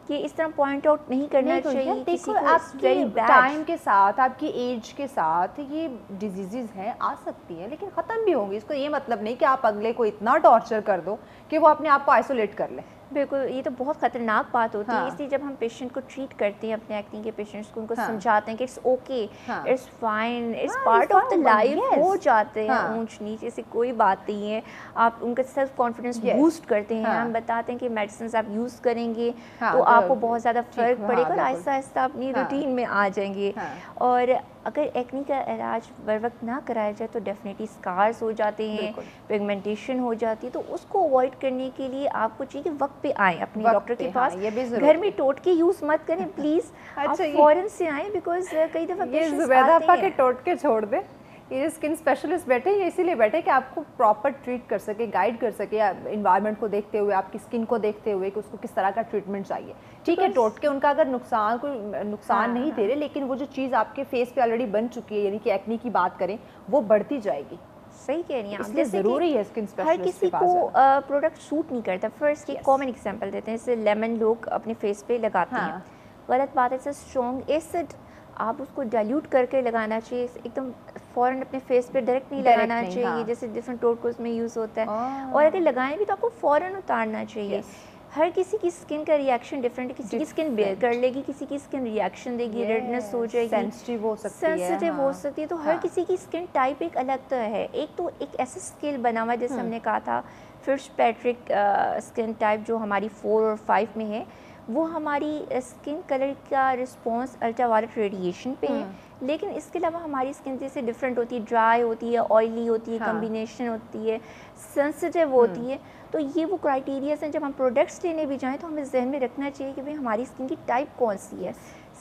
کہ اس طرح پوائنٹ آؤٹ نہیں کرنا چاہیے. دیکھو آپ کے ٹائم کے ساتھ, آپ کی ایج کے ساتھ یہ ڈیزیزز ہیں, آ سکتی ہیں, لیکن ختم بھی ہوں گی. اس کو یہ مطلب نہیں کہ آپ اگلے کو اتنا ٹارچر کر دو کہ وہ اپنے آپ کو آئسولیٹ کر لے. بالکل, یہ تو بہت خطرناک بات ہوتی ہے. اس لیے جب ہم پیشنٹ کو ٹریٹ کرتے ہیں, اپنے ایکنی کے پیشنٹس کو, ان کو سمجھاتے ہیں کہ it's okay, it's fine, it's part of the life. ہو جاتے ہیں اونچ نیچ, ایسی کوئی بات نہیں ہے. آپ ان کا سیلف کانفیڈنس بوسٹ کرتے ہیں. ہم بتاتے ہیں کہ میڈیسنز آپ یوز کریں گے تو آپ کو بہت زیادہ فرق پڑے گا, اور آہستہ آہستہ اپنی روٹین میں آ جائیں گے. اور اگر ایکنی کا علاج بر وقت نہ کرایا جائے تو ڈیفینیٹلی اسکارز ہو جاتے ہیں, پگمنٹیشن ہو جاتی ہے. تو اس کو اوائڈ کرنے کے لیے آپ کو چاہیے کہ وقت پہ آئیں اپنے ڈاکٹر کے پاس. گھر میں ٹوٹکے یوز مت کریں پلیز, آپ فوراً سے آئیں, بیکاز کئی دفعہ پیشنٹس آتے ہیں. ٹوٹکے چھوڑ دیں, یہ اسکن اسپیشلسٹ بیٹھے یہ اسی لیے بیٹھے کہ آپ کو پراپر ٹریٹ کر سکے, گائیڈ کر سکے, انوائرمنٹ کو دیکھتے ہوئے, آپ کی اسکن کو دیکھتے ہوئے کہ اس کو کس طرح کا ٹریٹمنٹ چاہیے. ٹھیک ہے, ٹوٹکے ان کا اگر نقصان نہیں دے رہے, لیکن وہ جو چیز آپ کے فیس پہ آلریڈی بن چکی ہے, یعنی کہ ایکنی کی بات کریں, وہ بڑھتی جائے گی. صحیح کہہ رہی ہیں آپ. جیسے ضروری ہے اسکن ہر کسی کو پروڈکٹ سوٹ نہیں کرتا. فرسٹ ایک کامن ایگزامپل دیتے ہیں, جیسے لیمن لوگ اپنے فیس پہ لگاتے ہیں, غلط بات ہے. جیسے اسٹرانگ ایسڈ آپ اس کو ڈائلیوٹ کر کے لگانا چاہیے, ایک دم فوراً اپنے فیس پہ ڈائریکٹ نہیں لگانا چاہیے, جیسے ڈفرینٹ ٹوٹکوز میں یوز ہوتا ہے. اور اگر لگائیں بھی تو آپ کو فوراً اتارنا چاہیے. ہر کسی کی اسکن کا ریئیکشن ڈفرینٹ ہے, کسی کی اسکن بیئر کر لے گی, کسی کی اسکن ریئیکشن دے گی, ریڈنس ہو جائے گی, سینسٹیو ہو سکتی ہے. تو ہر کسی کی اسکن ٹائپ ایک الگ تو ہے. ایک تو ایک ایسا اسکیل بنا ہوا ہے, جیسے ہم نے کہا تھا فرسٹ پیٹرک اسکن ٹائپ, جو ہماری 4 اور 5 میں ہے, وہ ہماری اسکن کلر کا رسپانس الٹرا وائلٹ ریڈیشن پہ ہے. لیکن اس کے علاوہ ہماری اسکن جیسے ڈفرینٹ ہوتی ہے, ڈرائی ہوتی ہے, آئلی ہوتی ہے, کمبینیشن ہوتی ہے, سینسٹیو ہوتی ہے. تو یہ وہ کرائٹیریاز ہیں, جب ہم پروڈکٹس لینے بھی جائیں تو ہمیں ذہن میں رکھنا چاہیے کہ بھائی ہماری اسکن کی ٹائپ کون سی ہے.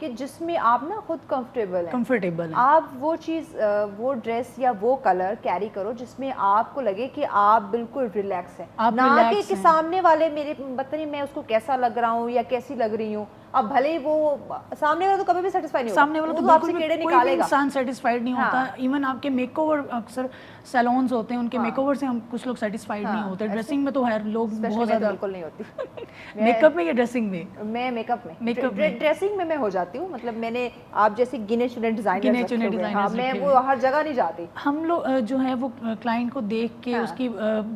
کہ جس میں آپ نا خود کمفرٹیبل ہیں. آپ وہ چیز وہ ڈریس یا وہ کلر کیری کرو جس میں آپ کو لگے کہ آپ بالکل ریلیکس ہیں, نہ کہ سامنے والے میرے پتہ نہیں میں اس کو کیسا لگ رہا ہوں یا کیسی لگ رہی ہوں. اب بھلے وہ سامنے والا تو کبھی بھی سیٹسفائی نہیں ہوتا, سامنے والا تو آپ سے کیڑے نکالے گا, انسان سیٹسفائیڈ نہیں ہوتا. ایون آپ کے میک اوور, اکثر سیلونز ہوتے ہیں ان کے میک اوور سے ہم کچھ لوگ سیٹسفائیڈ نہیں ہوتے. ڈریسنگ میں تو ہر لوگ بہت زیادہ بالکل نہیں ہوتی. میک اپ میں یا ڈریسنگ میں؟ میں میک اپ میں, ڈریسنگ میں ہو جاتی ہوں. مطلب میں نے آپ جیسے گنے چنے ڈیزائنر, میں وہ ہر جگہ نہیں جاتی. ہم لوگ جو ہے وہ کلائنٹ کو دیکھ کے اس کی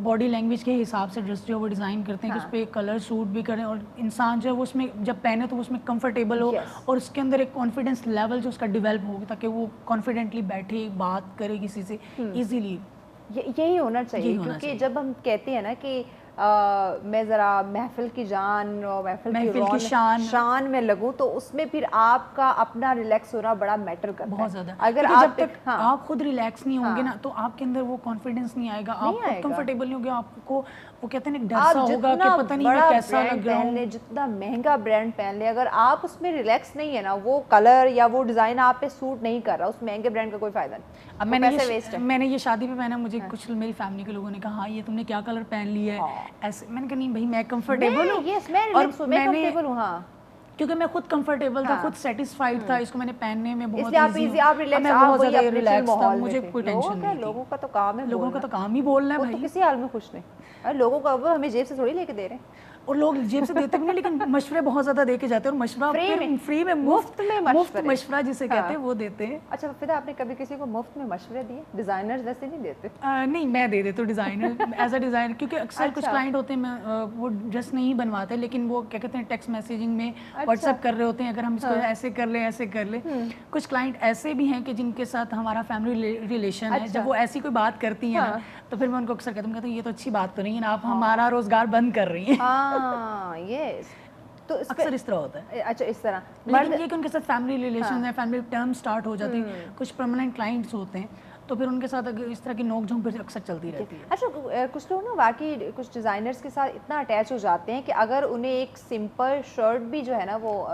باڈی لینگویج کے حساب سے ڈریس جو وہ ڈیزائن کرتے ہیں کہ اس پہ کلر سوٹ بھی کریں اور انسان جو ہے وہ اس میں جب پہنے تو اس میں کمفرٹیبل ہو اور اس کے اندر ایک کانفیڈنس لیول جو اس کا ڈیولپ ہو تاکہ وہ کانفیڈنٹلی بیٹھے بات کرے کسی سے ایزیلی. یہی ہونا چاہیے, کیونکہ جب ہم کہتے ہیں نا کہ میں ذرا محفل کی جان اور محفل کی شان میں لگوں, تو اس میں پھر آپ کا اپنا ریلیکس ہونا بڑا میٹر کرتا ہے بہت زیادہ. اگر جب تک آپ خود ریلیکس نہیں ہوں گے نا تو آپ کے اندر وہ کانفیڈنس نہیں آئے گا, آپ خود کمفرٹیبل نہیں ہوگے, آپ کو وہ کہتے ہیں ڈر سا ہوگا کہ پتہ نہیں میں کیسا لگ رہا ہوں. جتنا مہنگا برانڈ پہن لے, اگر آپ اس میں ریلیکس نہیں ہے نا, وہ کلر یا وہ ڈیزائن آپ پہ سوٹ نہیں کر رہا, اس مہنگے برانڈ کا کوئی فائدہ نہیں. اب میں نے یہ شادی پہ پہنا, مجھے کچھ میری فیملی کے لوگوں نے کہا یہ تم نے کیا کلر پہن لیا ہے ایسے. میں نے کہا نہیں بھائی میں کمفرٹیبل ہوں, ہاں کیونکہ میں خود کمفرٹیبل تھا, خود سیٹسفائیڈ تھا, اس کو میں نے پہننے میں بہت ایزی, آپ ریلیکس تھا, مجھے کوئی ٹینشن نہیں. لوگوں کا تو کام ہے, لوگوں کا تو کام ہی بولنا ہے بھائی, کسی حال میں خوش نہیں. لوگوں کو اب ہمیں جیب سے تھوڑی لے کے دے رہے ہیں, اور لوگ جیب سے دیتے بھی نہیں, لیکن مشورے بہت زیادہ دے کے جاتے ہیں, اور مشورہ فری میں مفت مشورہ جسے کہتے ہیں وہ دیتے ہیں. اچھا فدا, آپ نے کبھی کسی کو مفت میں مشورے دیے؟ ڈیزائنرز ویسے نہیں دیتے. نہیں میں دے دیتا ہوں ڈیزائنر ایز اے ڈیزائنر, کیونکہ اکثر کچھ کلائنٹ ہوتے ہیں وہ ڈریس نہیں بنواتے, لیکن وہ کیا کہتے ہیں ٹیکسٹ میسیجنگ میں واٹس ایپ کر رہے ہوتے ہیں, اگر ہم اس کو ایسے کر لیں ایسے کر لیں. کچھ کلائنٹ ایسے بھی ہیں کہ جن کے ساتھ ہمارا فیملی ریلیشن ہے, جب وہ ایسی کوئی بات کرتی ہیں نا تو پھر میں ان کو اکثر کہتا ہوں یہ تو اچھی بات تو نہیں ہے, آپ ہمارا روزگار بند کر رہی ہیں. تو اکثر اس طرح ہوتا ہے. اچھا اس طرح, لیکن یہ کہ ان کے ساتھ فیملی ریلیشن ہے, فیملی ٹرم سٹارٹ ہو جاتی ہیں, کچھ پرماننٹ کلائنٹس ہوتے ہیں, تو پھر ان کے ساتھ اس طرح کی نوک جھونک پھر اکثر چلتی رہتی ہے. اچھا کچھ لوگ نا واقعی کچھ ڈیزائنرز کے ساتھ اتنا اٹیچ ہو جاتے ہیں کہ اگر انہیں ایک سمپل شرٹ بھی جو ہے نا وہ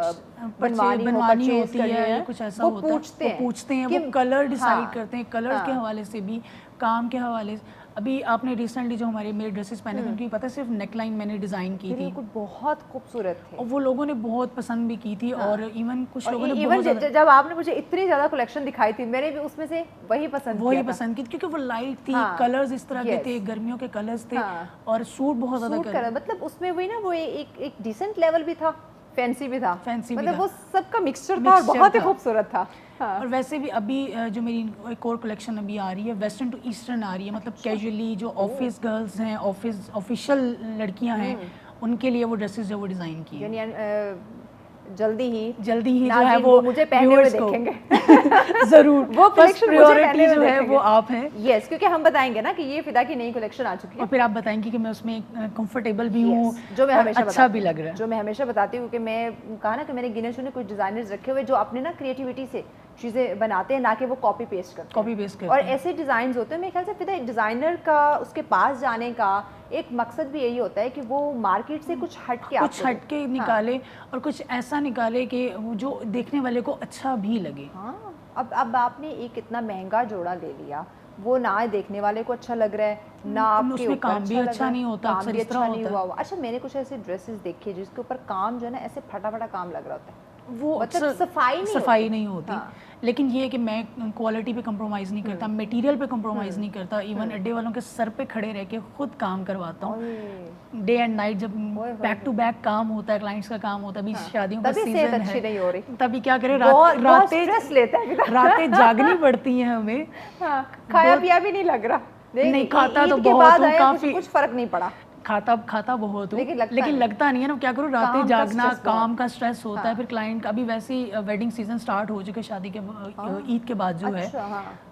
بنوانی ہوتی ہے, کچھ ایسا ہوتا ہے, وہ پوچھتے ہیں, وہ کلر ڈیسائیڈ کرتے ہیں, کلر کے حوالے سے بھی, کام کے حوالے سے. ابھی آپ نے ریسنٹلی جو میرے ڈریسز پہنے تھے ان کی پتہ صرف نیک لائن میں نے ڈیزائن کی تھی, بہت خوبصورت تھی, اور وہ لوگوں نے بہت پسند بھی کی تھی, اور ایون کچھ لوگوں نے بہت زیادہ, جب آپ نے مجھے اتنی زیادہ کلیکشن دکھائی تھی میں نے بھی اس میں سے وہی پسند کی, کیونکہ وہ لائٹ تھی, کلرز اس طرح کے تھے, گرمیوں کے کلرز تھے, اور سوٹ بہت زیادہ مطلب اس میں وہی نا وہ ایک ڈیسنٹ لیول بھی تھا, فینسی بھی تھا, مطلب وہ سب کا مکسچر تھا اور بہت ہی خوبصورت تھا. اور ویسے بھی ابھی جو میری ایک اور کلیکشن ابھی آ رہی ہے ویسٹرن ٹو ایسٹرن آ رہی ہے, مطلب کیجولی جو آفس گرلز ہیں, آفیشیل لڑکیاں ہیں, ان کے لیے وہ ڈریسز جو وہ ڈیزائن کی ہیں. جلدی ہی جو ہے وہ مجھے پہنے ہوئے دیکھیں گے ضرور, وہ پریورٹی جو ہے وہ آپ ہیں. یس, کیونکہ ہم بتائیں گے نا کہ یہ فدا کی نئی کلیکشن آ چکی ہے, اور پھر آپ بتائیں گے کہ میں اس میں کمفرٹیبل بھی ہوں, جو میں ہمیشہ اچھا بھی لگ رہا ہے, جو میں ہمیشہ بتاتی ہوں. کیونکہ میں کہا نا کہ میں نے گنے چنے کچھ ڈیزائنرز رکھے ہوئے جو اپنے نا کریٹیوٹی سے چیزیں بناتے ہیں, نہ کہ وہ کاپی پیسٹ کرتے ہیں. اور ایسے ڈیزائنز ہوتے ہیں میرے خیال سے پھر ایک ڈیزائنر کا اس کے پاس جانے کا ایک مقصد بھی یہی ہوتا ہے کہ وہ مارکیٹ سے کچھ ہٹ کے نکالے, اور کچھ ایسا نکالے کہ جو دیکھنے والے کو اچھا بھی لگے. ہاں, اب آپ نے ایک اتنا مہنگا جوڑا لے لیا, وہ نہ دیکھنے والے کو اچھا لگ رہا ہے, نہ آپ کے کام بھی اچھا نہیں ہوتا, اکثر اس طرح ہوتا ہے. اچھا میں نے کچھ ایسے ڈریسز دیکھے جس کے اوپر کام جو ہے نا ایسے پھٹا پھٹا کام لگ رہا ہوتا ہے, وہ صفائی نہیں ہوتی. لیکن یہ ہے کہ میں کوالٹی پہ کمپرومائز نہیں کرتا, میٹیریل پہ کمپرومائز نہیں کرتا, ایون اڈے والوں کے سر پہ کھڑے رہ کے خود کام کرواتا ہوں, ڈے اینڈ نائٹ, جب بیک ٹو بیک کام ہوتا ہے, کلائنٹس کا کام ہوتا ہے, ابھی شادیوں کا سیزن ہے, تبھی کیا کریں, راتیں جاگنی پڑتی ہیں ہمیں, کھایا پیا بھی نہیں لگ رہا, نہیں کھاتا تو بہت ہوں, کافی کچھ فرق نہیں پڑا, کھاتا بہت ہوں, لیکن لگتا نہیں ہے نا, کیا کروں, راتیں جاگنا, کام کا سٹریس ہوتا ہے. پھر کلائنٹ ابھی ویسے ہی ویڈنگ سیزن سٹارٹ ہو چکے شادی کے عید کے بعد جو ہے,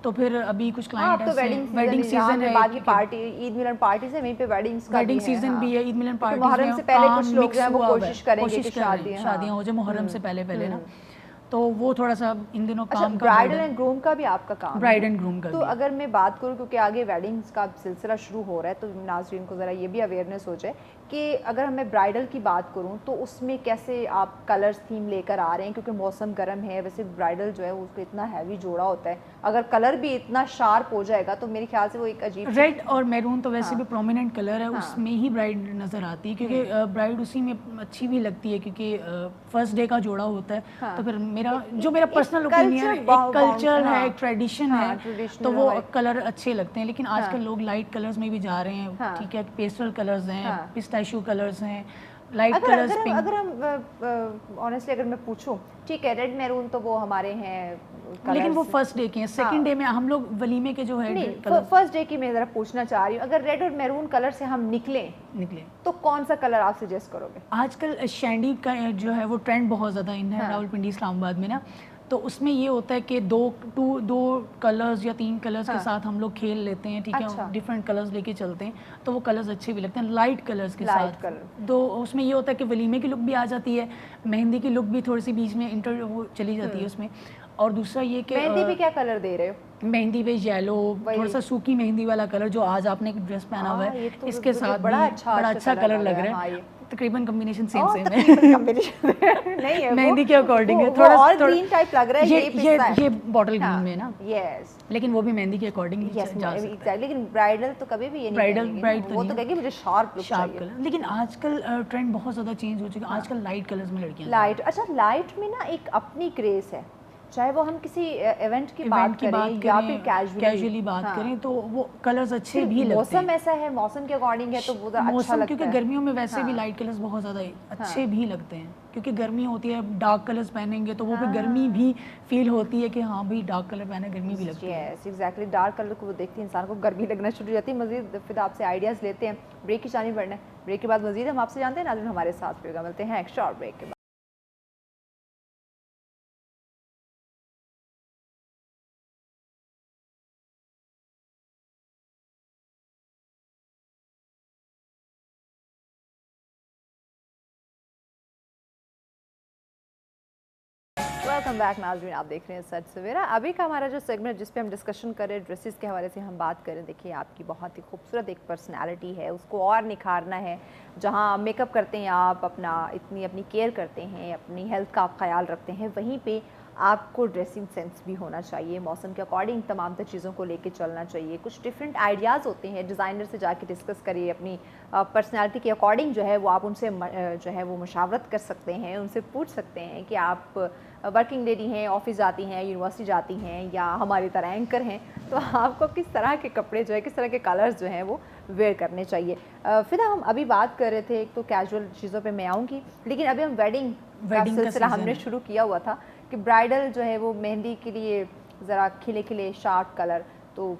تو پھر ابھی کچھ کلائنٹ ویڈنگ سیزن ہے, باقی پارٹی عید ملن پارٹیز ہیں, وہیں پہ ویڈنگ سیزن بھی ہے, عید ملن پارٹیز محرم سے پہلے کچھ لوگ ہیں وہ کوشش کریں گے کہ شادیاں ہو جائے محرم سے پہلے نا, تو وہ تھوڑا سا ان دنوں کام کا. برائڈل اینڈ گروم کا بھی آپ کا کام, برائڈ اینڈ گروم کا. تو اگر میں بات کروں, کیونکہ آگے ویڈنگز کا سلسلہ شروع ہو رہا ہے, تو ناظرین کو ذرا یہ بھی اویئرنیس ہو جائے کہ اگر میں برائڈل کی بات کروں تو اس میں کیسے آپ کلرز تھیم لے کر آ رہے ہیں, کیونکہ موسم گرم ہے, ویسے برائڈل جو ہے اس کو اتنا ہیوی جوڑا ہوتا ہے, اگر کلر بھی اتنا شارپ ہو جائے گا تو میرے خیال سے وہ ایک عجیب. ریڈ اور میرون تو ویسے بھی پرومیننٹ کلر ہے, اس میں ہی برائڈ نظر آتی ہے, کیونکہ برائڈ اسی میں اچھی بھی لگتی ہے, کیونکہ فرسٹ ڈے کا جوڑا ہوتا ہے. تو پھر جو میرا پرسنل اوپینین ہے, ایک کلچر ہے, ایک ٹریڈیشن ہے, تو وہ کلر اچھے لگتے ہیں. لیکن آج کل لوگ لائٹ کلرز میں بھی جا رہے ہیں, ٹھیک ہے, پیسٹل کلرز ہیں, پسٹیشو کلرز ہیں, لائٹ کلرز. اگر ہم آنیسٹلی اگر میں پوچھوں, ٹھیک ہے, ریڈ میرون تو وہ ہمارے ہیں, لیکن وہ فرسٹ ڈے کے ہیں. سیکنڈ ڈے میں ہم لوگ ولیمے کے جو ہے فرسٹ ڈے کی میں ذرا پوچھنا چاہ رہی ہوں, اگر ریڈ اور میرون کلر سے ہم نکلیں تو کون سا کلر آپ سجیسٹ کرو گے؟ آج کل شینڈی کا جو ہے وہ ٹرینڈ بہت زیادہ ان ہے راولپنڈی اسلام آباد میں نا, تو اس میں یہ ہوتا ہے کہ دو کلرز یا 3 کلرز کے ساتھ ہم لوگ کھیل لیتے ہیں, ٹھیک ہے, ڈفرینٹ کلرز لے کے چلتے ہیں, تو وہ کلرز اچھے بھی لگتے ہیں لائٹ کلرز کے ساتھ. تو اس میں یہ ہوتا ہے کہ ولیمے کی لک بھی آ جاتی ہے, مہندی کی لک بھی تھوڑی سی بیچ میں انٹر وہ چلی جاتی ہے اس میں. اور دوسرا یہ کہ مہندی پہ کیا کلر دے رہے ہو؟ مہندی پہ یلو, تھوڑا سا سوکی مہندی والا کلر جو آج آپ نے ایک ڈریس پہنا ہوا ہے اس کے ساتھ بڑا اچھا کلر لگ رہا ہے. تقریباً کمبینیشن سیم ہے, مہندی کے اکارڈنگ ہے, تھوڑا اور گرین ٹائپ لگ رہا ہے, یہ باٹل گرین میں نا, لیکن وہ بھی مہندی کے اکارڈنگ جا سکتا ہے. لیکن برائڈل تو کبھی بھی یہ نہیں برائڈ وہ تو کہے گی مجھے شارپ کلر. لیکن آج کل ٹرینڈ بہت زیادہ چینج ہو چکا ہے, آج کل لائٹ کلرز میں لڑکیاں لائٹ. اچھا, لائٹ میں نا ایک اپنی کریز ہے, چاہے وہ ہم کسی ایونٹ کی بات کریں یا پھر کیجولی بات کریں, تو وہ کلرز اچھے بھی لگتے ہیں. موسم ایسا ہے, موسم کے اکارڈنگ ہے تو وہ اچھا لگتا ہے, کیونکہ گرمیوں میں ویسے بھی لائٹ کلرز بہت زیادہ اچھے بھی لگتے ہیں, کیونکہ گرمی ہوتی ہے, ڈارک کلرز پہنیں گے تو وہ بھی گرمی بھی فیل ہوتی ہے کہ ہاں بھائی ڈارک کلر پہنے گرمی بھی لگتی ہے. یس ایگزیکٹلی, ڈارک کلر کو دیکھتے انسان کو گرمی لگنا شروع ہو جاتی ہے. مزید پھر آپ سے آئیڈیاز لیتے ہیں, بریک کی جانب بڑھنا ہے, بریک کے بعد مزید ہم آپ سے جانتے ہیں. ناظرین ہمارے ساتھ پھر ملتے ہیں ایک شارٹ بریک کے بعد. ویلکم بیک ناظرین, آپ دیکھ رہے ہیں سچ سویرا. ابھی کا ہمارا جو سیگمنٹ جس پہ ہم ڈسکشن کر رہے ہیں ڈریسز کے حوالے سے ہم بات کریں, دیکھیے آپ کی بہت ہی خوبصورت ایک پرسنالٹی ہے, اس کو اور نکھارنا ہے. جہاں میک اپ کرتے ہیں آپ, اپنی کیئر کرتے ہیں, اپنی ہیلتھ کا آپ خیال رکھتے ہیں, وہیں پہ آپ کو ڈریسنگ سینس بھی ہونا چاہیے, موسم کے اکارڈنگ تمام تر چیزوں کو لے کے چلنا چاہیے. کچھ ڈفرینٹ آئیڈیاز ہوتے ہیں, ڈیزائنر سے جا کے ڈسکس کریے, اپنی پرسنالٹی کے اکارڈنگ جو ہے وہ آپ ان سے جو ہے وہ مشاورت کر سکتے ہیں, ان سے پوچھ سکتے ہیں کہ آپ ورکنگ لیڈی ہیں, آفس جاتی ہیں, یونیورسٹی جاتی ہیں, یا ہماری طرح اینکر ہیں, تو آپ کو کس طرح کے کپڑے جو ہے, کس طرح کے کلرز جو ہیں وہ ویئر کرنے چاہیے. فدا, ہم ابھی بات کر رہے تھے, ایک تو کیجول چیزوں پہ میں آؤں گی, لیکن ابھی ہم ویڈنگ کا سلسلہ ہم نے شروع کیا ہوا تھا کہ برائڈل جو ہے وہ مہندی کے لیے ذرا کھلے کھلے شارپ کلر, تو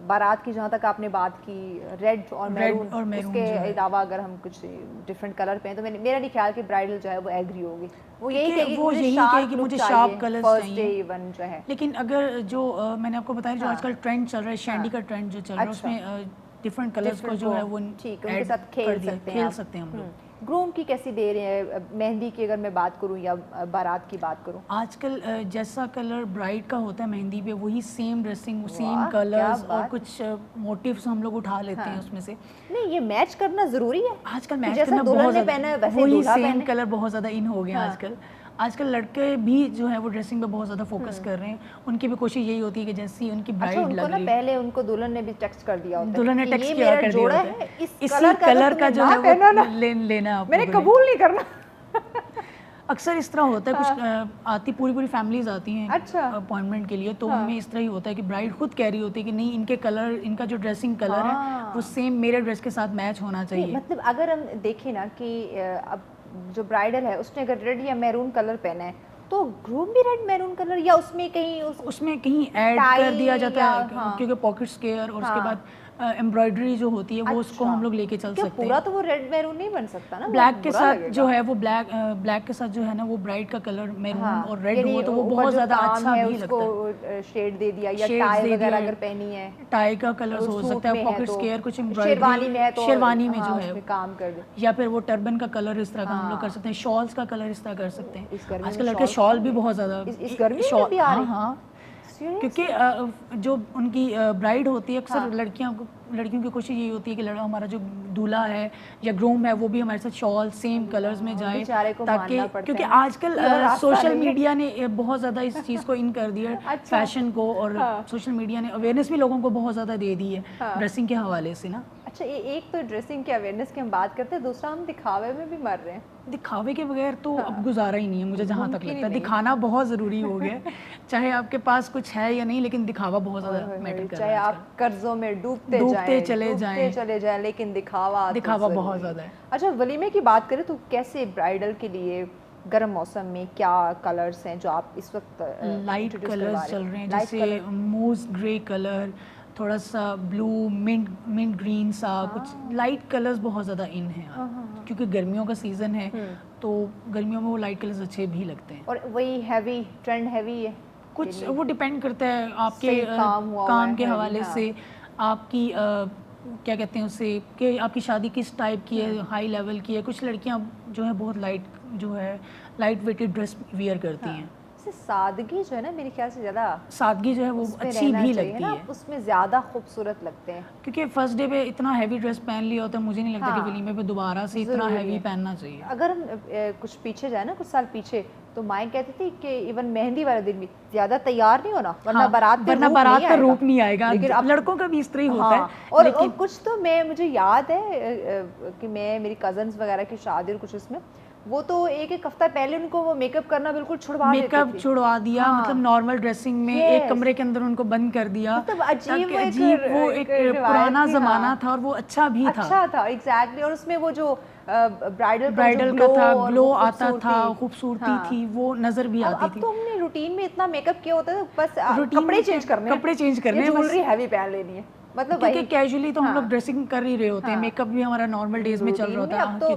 بارات کی جہاں تک آپ نے بات کی ریڈ اور میرون, اس کے علاوہ اگر ہم کچھ ڈفرینٹ کلر پہ ہیں تو میرا نہیں خیال کہ برائڈل جو ہے وہ ایگری ہوگی, وہ یہی کہے کہ مجھے شارپ کلر چاہیے. لیکن اگر جو میں نے آپ کو بتایا جو آج کل ٹرینڈ چل رہا ہے, شینڈی کا ٹرینڈ جو چل رہا ہے, اس میں ڈفرینٹ کلرز کو جو ہے وہ ٹھیک ہے ان کے ساتھ کھیل سکتے ہیں ہم لوگ. گروم کی کیسی دے رہے ہیں, مہندی کی اگر میں بات کروں یا بارات کی بات کروں, آج کل جیسا کلر برائڈ کا ہوتا ہے مہندی پہ, وہی سیم ڈریسنگ, سیم کلرز اور کچھ موٹیوز ہم لوگ اٹھا لیتے ہیں اس میں سے. نہیں, یہ میچ کرنا ضروری ہے آج کل, میچ کرنا بہت زیادہ, وہی سیم کلر بہت زیادہ ان ہو گیا آج کل لڑکے بھی جو ہے وہ ڈریسنگ پہ بہت زیادہ فوکس کر رہے ہیں. ان کی بھی کوشش یہی ہوتی ہے کہ جیسی ان کی برائڈ لگ رہی ہے, پہلے ان کو دلہن نے بھی ٹیکسٹ کر دیا ہوتا ہے, دلہن نے ٹیکسٹ کیا کر دیا ہوتا ہے, اسی کلر کا جو ہے وہ لینا میں نے قبول نہیں کرنا. اکثر اس طرح ہوتا ہے, کچھ آتی پوری فیملیز آتی ہیں اپوائنٹمنٹ کے لیے, تو ان میں اس طرح ہی ہوتا ہے کہ برائڈ خود کہہ رہی ہوتی ہے کہ نہیں, ان کے کلر, ان کا جو ڈریسنگ کلر ہے وہ سیم میرے ڈریس کے ساتھ میچ ہونا چاہیے. مطلب اگر ہم دیکھیں نا کہ اب جو برائڈل ہے اس نے اگر ریڈ یا میرون کلر پہنا ہے تو گروم بھی ریڈ میرون کلر, یا اس میں کہیں ایڈ کر دیا جاتا ہے, کیونکہ پاکٹس کیئر اور اس کے بعد ایمبرائڈری جو ہوتی ہے وہ اس کو ہم لوگ لے کے چل سکتے ہیں. پورا تو وہ ریڈ میرون نہیں بن سکتا نا, بلیک کے ساتھ جو ہے وہ بلیک کے ساتھ جو ہے نا وہ برائڈ کا کلر میرون اور ریڈ ہوا تو وہ بہت زیادہ اچھا بھی لگتا ہے. شیڈ دے دیا, یا ٹائی وغیرہ اگر پہنی ہے, ٹائی کا کلر ہو سکتا ہے, پاکٹس کیئر, کچھ ایمبرائڈری شیروانی میں جو ہے کام کر دے, یا پھر وہ ٹربن کا کلر اس طرح کا ہم لوگ کر سکتے ہیں, شالز کا کلر اس طرح کر سکتے ہیں. آج کل لڑکے شال بھی بہت زیادہ, اس گرمی میں بھی آ رہے ہیں. کیونکہ جو ان کی برائڈ ہوتی ہے اکثر لڑکیوں کی کوشش یہی ہوتی ہے کہ ہمارا جو دولہا ہے یا گروم ہے وہ بھی ہمارے ساتھ شال سیم کلرز میں جائے, تاکہ کیونکہ آج کل سوشل میڈیا نے بہت زیادہ اس چیز کو ان کر دیا ہے فیشن کو, اور سوشل میڈیا نے اویئرنیس بھی لوگوں کو بہت زیادہ دے دی ہے ڈریسنگ کے حوالے سے نا. اچھا ایک تو ڈریسنگ کے اویئرنیس کی ہم بات کرتے ہیں, دوسرا ہم دکھاوے میں بھی مر رہے ہیں. دکھاوے کے بغیر تو اب گزارا ہی نہیں ہے مجھے جہاں تک لگتا ہے. دکھانا بہت ضروری ہو گیا ہے, چاہے آپ کے پاس کچھ ہے یا نہیں, لیکن دکھاوا بہت زیادہ میٹر کر رہا ہے. چاہے آپ قرضوں میں ڈوبتے چلے جائیں لیکن دکھاوا بہت زیادہ ہے. اچھا ولیمے کی بات کریں تو کیسے برائڈل کے لیے گرم موسم میں کیا کلرز ہیں جو آپ اس وقت لائٹ کلرز چل رہے ہیں, جیسے موز گرے کلر, تھوڑا سا بلو, منٹ گرین سا, کچھ لائٹ کلرز بہت زیادہ ان ہیں کیونکہ گرمیوں کا سیزن ہے تو گرمیوں میں وہ لائٹ کلرز اچھے بھی لگتے ہیں. اور وہی ہیوی ٹرینڈ ہیوی ہے کچھ, وہ ڈیپینڈ کرتا ہے آپ کے کام کے حوالے سے, آپ کی کیا کہتے ہیں اسے, کہ آپ کی شادی کس ٹائپ کی ہے, ہائی لیول کی ہے. کچھ لڑکیاں جو ہے بہت لائٹ ویٹڈ ڈریس ویئر کرتی ہیں. سادگی جو ہے نا میرے خیال سے زیادہ سادگی جو ہے وہ اچھی بھی لگتی ہے, اس میں زیادہ خوبصورت لگتے ہیں. کیونکہ فرسٹ ڈے پہ اتنا ہیوی ڈریس پہن لیا ہوتا ہے, مجھے نہیں لگتا کہ ولیمے پہ دوبارہ سے اتنا ہیوی پہننا چاہیے. اگر ہم کچھ پیچھے جائیں نا, کچھ سال پیچھے, تو مائیں کہتی تھی کہ ایون مہندی والے دن بھی زیادہ تیار نہیں ہونا ورنہ بارات کا روپ نہیں آئے گا. لڑکوں کا بھی اس طرح ہی ہوتا ہے. اور کچھ تو مجھے یاد ہے کہ میری کزنز وغیرہ کی شادی اور کچھ اس میں, وہ تو ایک ہفتہ پہلے ان کو وہ میک اپ کرنا بالکل چھڑوا دیا, مطلب نارمل ڈریسنگ میں ایک کمرے کے اندر ان کو بند کر دیا. مطلب عجیب وہ ایک پرانا زمانہ تھا اور وہ اچھا بھی تھا. ایگزیکٹلی. اور اس میں وہ جو برائڈل کا تھا, گلو آتا تھا, خوبصورتی تھی, وہ نظر بھی آتی تھی. اب تو ہم نے روٹین میں اتنا میک اپ کیا ہوتا ہے, بس کپڑے چینج کرنے, جیولری ہیوی پہن لینی ہے. مطلب کیونکہ کیجولی تو ہم لوگ ڈریسنگ کر ہی رہے ہوتے ہیں, میک اپ بھی ہمارا نارمل ڈیز میں چل رہا ہوتا ہے. اب تو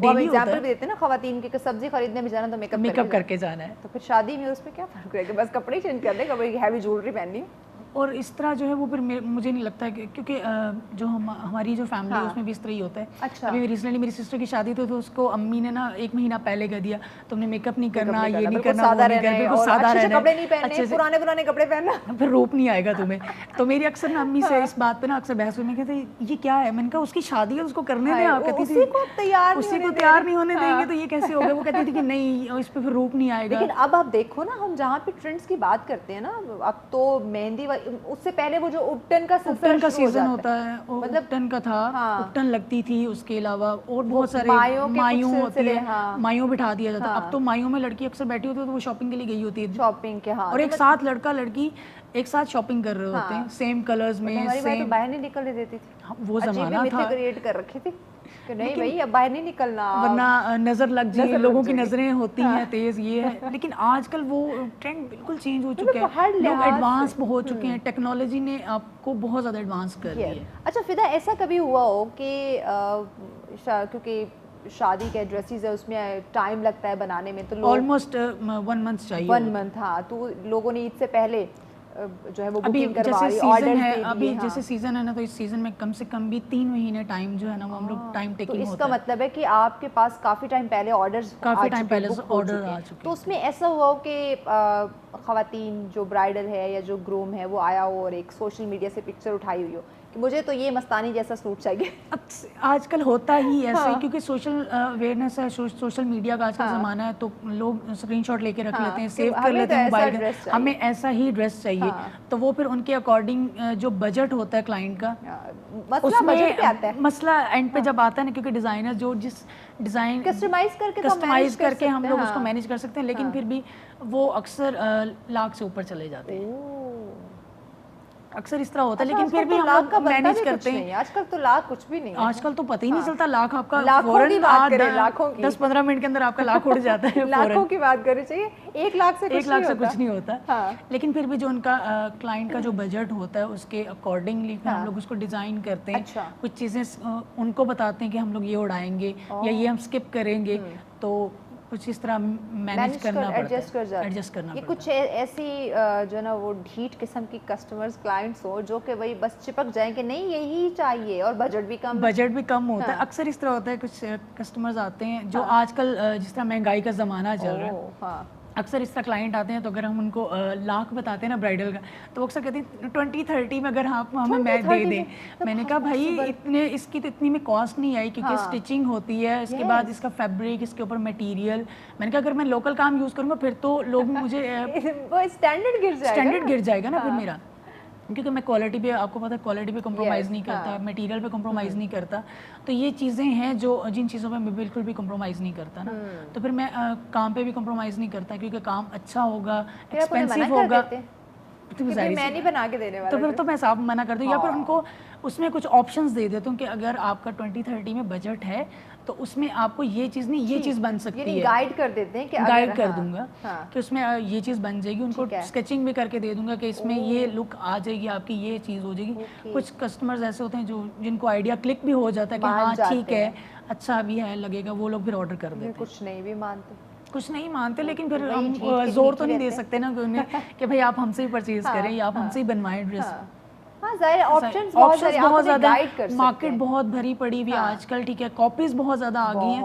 ہم ایگزامپل بھی دیتے ہیں نا خواتین کی, کہ سبزی خریدنے بھی جانا تو میک اپ کر کے جانا ہے. تو پھر شادی میں اس میں کیا فرق ہے کہ بس کپڑے چینج کر لیں, کبھی ہیوی جیولری پہننی. اور اس طرح جو ہے وہ پھر مجھے نہیں لگتا ہے کیونکہ جو ہماری جو فیملی ہے اس میں بھی اس طرح ہی ہوتا ہے. ابھی ریسنٹلی میری سسٹر کی شادی تھی تو اس کو امی نے نا 1 مہینہ پہلے کہہ دیا تم نے میک اپ نہیں کرنا, یہ نہیں کرنا, وہ نہیں کرنا, بالکل سادہ رہنا, کپڑے نہیں پہننے, پرانے کپڑے پہننا, پھر روپ نہیں آئے گا تمہیں. تو میری اکثر نا امی سے اس بات پہ نا اکثر بحث ہوئی, میں کہتے یہ کیا ہے, میں نے کہا اس کی شادی ہے اس کو کرنے دیں. آپ کہتی تھی اسی کو تیار نہیں ہونے دیں گے تو یہ کیسے ہوگا. وہ کہتی تھی کہ نہیں اس پہ پھر روپ نہیں آئے گا. لیکن اب آپ دیکھو نا, ہم جہاں پہ ٹرینڈس کی بات کرتے ہیں نا, اب تو مہندی اس سے پہلے وہ جو اپٹن کا سیزن ہوتا ہے, اپٹن کا تھا, اپٹن لگتی تھی, اس کے علاوہ اور بہت سارے مایوں ہوتی ہے, مایوں بٹھا دیا جاتا. اب تو مایوں میں لڑکی اکثر بیٹھی ہوتی ہے تو وہ شاپنگ کے لیے گئی ہوتی ہے, شاپنگ کے, اور ایک ساتھ لڑکا لڑکی ایک ساتھ شاپنگ کر رہے ہوتے ہیں سیم کلرز میں. ہماری بات باہر نہیں نکلنے دیتی تھی, وہ زمانہ تھا, کریٹ کر رکھی تھی کہ نہیں بھائی اب باہر نہیں نکلنا ورنہ نظر لگ جائے, لوگوں کی نظریں ہوتی ہیں تیز, یہ ہے. لیکن آج کل وہ ٹرینڈ بالکل چینج ہو چکا ہے, لوگ ایڈوانس ہو چکے ہیں, ٹیکنالوجی نے آپ کو بہت زیادہ ایڈوانس کر دیا ہے. اچھا فدا, ایسا کبھی ہوا ہو کہ کیونکہ شادی کے ڈریسز ہے اس میں ٹائم لگتا ہے بنانے میں, تو آلموسٹ 1 منتھ چاہیے, 1 منتھ, ہاں, تو لوگوں نے عید سے پہلے جو ہے وہ ابھی بکنگ کروا لی, سیزن ہے, ابھی جیسے سیزن ہے نا, تو اس سیزن میں کم سے کم بھی 3 مہینے ٹائم جو ہے نا وہ ہم لوگ ٹائم ٹیکنگ ہوتا ہے. تو اس کا مطلب ہے کہ آپ کے پاس کافی ٹائم پہلے آرڈرز آ چکے. تو اس میں ایسا ہوا ہو کہ خواتین جو برائڈل ہے یا جو گروم ہے وہ آیا ہو اور ایک سوشل میڈیا سے پکچر اٹھائی ہوئی ہو کہ مجھے تو یہ مستانی جیسا سوٹ چاہیے. آج کل ہوتا ہی ایسا ہی, کیونکہ سوشل اویئرنیس ہے, سوشل میڈیا کا آج کل زمانہ ہے, تو لوگ اسکرین شاٹ لے کے رکھ لیتے ہیں, سیو کر لیتے ہیں موبائل میں, ہمیں ایسا ہی ڈریس چاہیے. تو وہ پھر ان کے اکارڈنگ جو بجٹ ہوتا ہے کلائنٹ کا, اس میں مسئلہ اینڈ پہ جب آتا ہے نا, کیونکہ ڈیزائنر جو جس ڈیزائن کسٹمائز کر کے ہم لوگ اس کو مینیج کر سکتے ہیں, لیکن پھر بھی وہ اکثر لاکھ سے اوپر چلے جاتے ہیں, اکثر اس طرح ہوتا ہے. لیکن پھر بھی ہم لوگ مینیج کرتے ہیں. آج کل تو لاکھ کچھ بھی نہیں, آج کل تو پتہ ہی نہیں چلتا, لاکھ آپ کا 10-15 منٹ کے اندر آپ کا لاکھ اڑ جاتا ہے. لاکھوں کی بات کرنی چاہیے, 1 لاکھ سے کچھ نہیں ہوتا. لیکن پھر بھی جو ان کا کلائنٹ کا جو بجٹ ہوتا ہے اس کے اکارڈنگلی ہم لوگ اس کو ڈیزائن کرتے ہیں, کچھ چیزیں ان کو بتاتے ہیں کہ ہم لوگ یہ اڑائیں گے یا یہ ہم اسکپ کریں گے, تو کچھ اس طرح مینیج کرنا پڑتا ہے, ایڈجسٹ کرنا پڑتا ہے. کچھ ایسی جو نا وہ ڈھیٹ قسم کی کسٹمرز کلائنٹس ہو جو کہ وہی بس چپک جائیں کہ نہیں یہی چاہیے, اور بجٹ بھی کم ہوتا ہے. اکثر اس طرح ہوتا ہے, کچھ کسٹمرز آتے ہیں جو آج کل جس طرح مہنگائی کا زمانہ چل رہا ہے, اکثر اس طرح کلائنٹ آتے ہیں تو اگر ہم ان کو لاکھ بتاتے ہیں نا برائڈل کا تو وہ اکثر کہتے ہیں 20-30 میں اگر آپ ہمیں میں دے دیں. میں نے کہا بھائی اتنے اس کی تو اتنی میں کاسٹ نہیں آئی کیونکہ اسٹچنگ ہوتی ہے, اس کے بعد اس کا فیبرک, اس کے اوپر مٹیریل. میں نے کہا اگر میں لوکل کام یوز کروں گا پھر تو لوگ مجھے اسٹینڈرڈ گر جائے گا نا پھر میرا, کیونکہ میں کوالٹی پہ, آپ کو پتہ ہے کوالٹی پہ کمپرومائز نہیں کرتا, میٹیریل پہ کمپرومائز نہیں کرتا. تو یہ چیزیں ہیں جو جن چیزوں پہ میں بالکل بھی کمپرومائز نہیں کرتا نا. تو پھر میں کام پہ بھی کمپرومائز نہیں کرتا کیونکہ کام اچھا ہوگا, ایکسپینسو ہوگا. میں نہیں بنا کے دینے والا, تو پھر تو میں صاحب منع کر دوں, یا پھر ان کو اس میں کچھ آپشنز دے دیتا ہوں کہ اگر آپ کا 20-30 میں بجٹ ہے تو اس میں آپ کو یہ چیز نہیں, یہ چیز بن سکتی ہے. گائیڈ کر دیتے ہیں کہ گائیڈ کر دوں گا کہ اس میں یہ چیز بن جائے گی. ان کو اسکیچنگ بھی کر کے دے دوں گا کہ اس میں یہ لک آ جائے گی, آپ کی یہ چیز ہو جائے گی. کچھ کسٹمرز ایسے ہوتے ہیں جو جن کو آئیڈیا کلک بھی ہو جاتا ہے کہ ہاں ٹھیک ہے اچھا بھی ہے لگے گا, وہ لوگ پھر آرڈر کر دیتے ہیں. کچھ نہیں مانتے لیکن پھر ہم زور تو نہیں دے سکتے نا کہ بھائی آپ ہم سے ہی پرچیز کریں یا آپ ہم سے ہی بنوائیں ڈریس. آپشنز بہت زیادہ, مارکیٹ بہت بھری پڑی ہوئی آج کل, ٹھیک ہے, کاپیز بہت زیادہ آ گئی ہیں.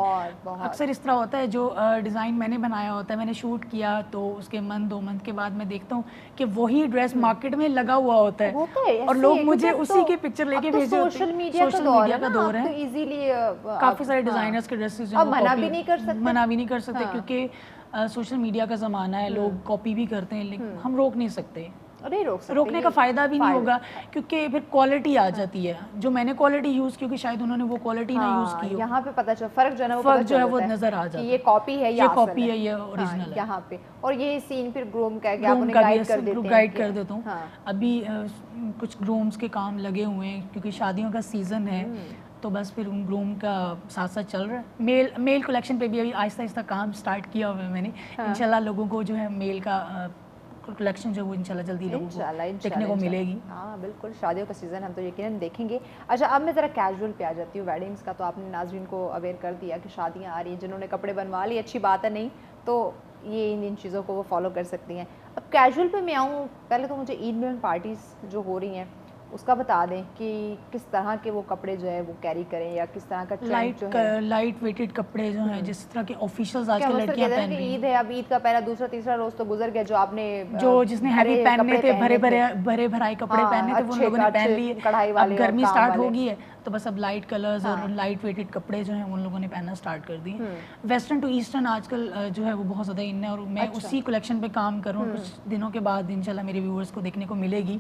اکثر اس طرح ہوتا ہے جو ڈیزائن میں نے بنایا ہوتا ہے, میں نے شوٹ کیا تو اس کے منتھ 2 منتھ کے بعد میں دیکھتا ہوں کہ وہی ڈریس مارکیٹ میں لگا ہوا ہوتا ہے اور لوگ مجھے اسی کی پکچر لے کے بھیجے ہوتے ہیں. سوشل میڈیا کا دور ہے, کافی سارے ڈیزائنرز کے ڈریسز منع بھی نہیں کر سکتے کیونکہ سوشل میڈیا کا زمانہ ہے, لوگ کاپی بھی کرتے ہیں, لیکن ہم روک نہیں سکتے. روکنے کا فائدہ بھی نہیں ہوگا کیونکہ پھر کوالٹی آ جاتی ہے. جو میں نے کوالٹی یوز کی شاید انہوں نے وہ کوالٹی نہ یوز کی ہو, یہاں پہ پتہ چل فرق جو ہے وہ نظر آ جاتا ہے, یہ کاپی ہے یہ کاپی ہے یہ اوریجنل ہے یہاں پہ. اور یہ سین پھر گروم کا کہ آپ انہیں گائیڈ کر دیتا ہوں. ابھی کچھ گرومز کے کام لگے ہوئے ہیں کیونکہ شادیوں کا سیزن ہے, تو بس پھر ان گروم کا ساتھ ساتھ چل رہا ہے. میل کلیکشن پہ بھی ابھی آہستہ آہستہ کام سٹارٹ کیا ہوا ہے میں نے. انشاءاللہ لوگوں کو جو ہے میل کا کلیکشن جو وہ انشاءاللہ جلدی لوگوں کو دیکھنے کو ملے گی. ہاں بالکل, شادیوں کا سیزن ہم تو یقیناً دیکھیں گے. اچھا اب میں ذرا کیجول پہ آ جاتی ہوں. ویڈنگس کا تو آپ نے ناظرین کو اویئر کر دیا کہ شادیاں آ رہی ہیں, جنہوں نے کپڑے بنوا لیے اچھی بات ہے, نہیں تو یہ ان چیزوں کو وہ فالو کر سکتی ہیں. اب کیجول پہ میں آؤں, پہلے تو مجھے عید میں پارٹیز جو ہو رہی ہیں اس کا بتا دیں کہ کس طرح کے وہ کپڑے جو ہے وہ کیری کریں, یا کس طرح کا ٹرینڈ جو ہے لائٹ ویٹڈ کپڑے جو ہیں جس طرح کے آفیشلز آج کل لڑکیاں پہن رہی ہیں. عید ہے, اب عید کا پہلا دوسرا تیسرا روز تو گزر گیا, جو آپ نے جس نے ہیوی پہننے تھے, بھرے بھرائی کپڑے پہننے تھے, وہ لوگوں نے پہن لیے. اب گرمی سٹارٹ ہو گئی ہے تو بس اب لائٹ کلرز اور لائٹ ویٹڈ کپڑے جو ہیں ان لوگوں نے پہننا سٹارٹ کر دیے. ویسٹرن ٹو ایسٹرن آج کل جو ہے وہ بہت زیادہ ان ہے, اور میں اسی کلیکشن پہ کام کروں. کچھ دنوں کے بعد انشاءاللہ میرے ویورز کو دیکھنے کو ملے گی,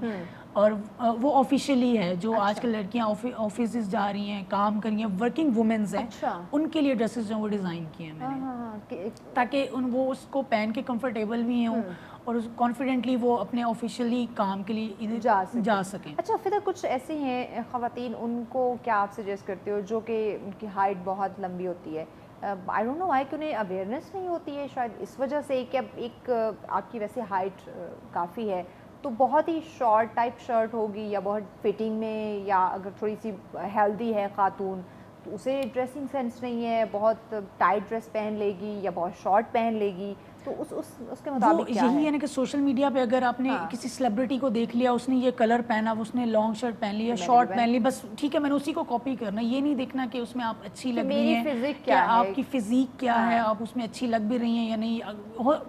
اور وہ آفیشیلی ہے. جو آج کل لڑکیاں آفیسز جا رہی ہیں, کام کر رہی ہیں, ورکنگ وومنز ہیں, ان کے لیے ڈریسز جو وہ ڈیزائن کیے ہیں میں نے, تاکہ وہ اس کو پہن کے کمفرٹیبل بھی ہوں اور کانفیڈنٹلی وہ اپنے آفیشیلی کام کے لیے جا سکیں. اچھا پھر کچھ ایسی ہیں خواتین, ان کو کیا آپ سجیسٹ کرتے ہو جو کہ ان کی ہائٹ بہت لمبی ہوتی ہے, آئی ڈونٹ نو وائی کہ انہیں اویئرنیس نہیں ہوتی ہے, شاید اس وجہ سے کہ اب ایک آپ کی ویسے ہائٹ کافی ہے تو بہت ہی شارٹ ٹائپ شرٹ ہوگی یا بہت فٹنگ میں, یا اگر تھوڑی سی ہیلدی ہے خاتون تو اسے ڈریسنگ سینس نہیں ہے, بہت ٹائٹ ڈریس پہن لے گی یا بہت شارٹ پہن لے گی, تو اس کے مطابق کیا ہے؟ یہی ہے نا کہ سوشل میڈیا پہ اگر آپ نے کسی سیلیبریٹی کو دیکھ لیا, اس نے یہ کلر پہنا, اس نے لانگ شرٹ پہن لی یا شارٹ پہن لی, بس ٹھیک ہے میں نے اسی کو کاپی کرنا. یہ نہیں دیکھنا کہ اس میں آپ اچھی لگ رہی ہیں, کیا آپ کی فزیک کیا ہے, آپ اس میں اچھی لگ بھی رہی ہیں یا نہیں.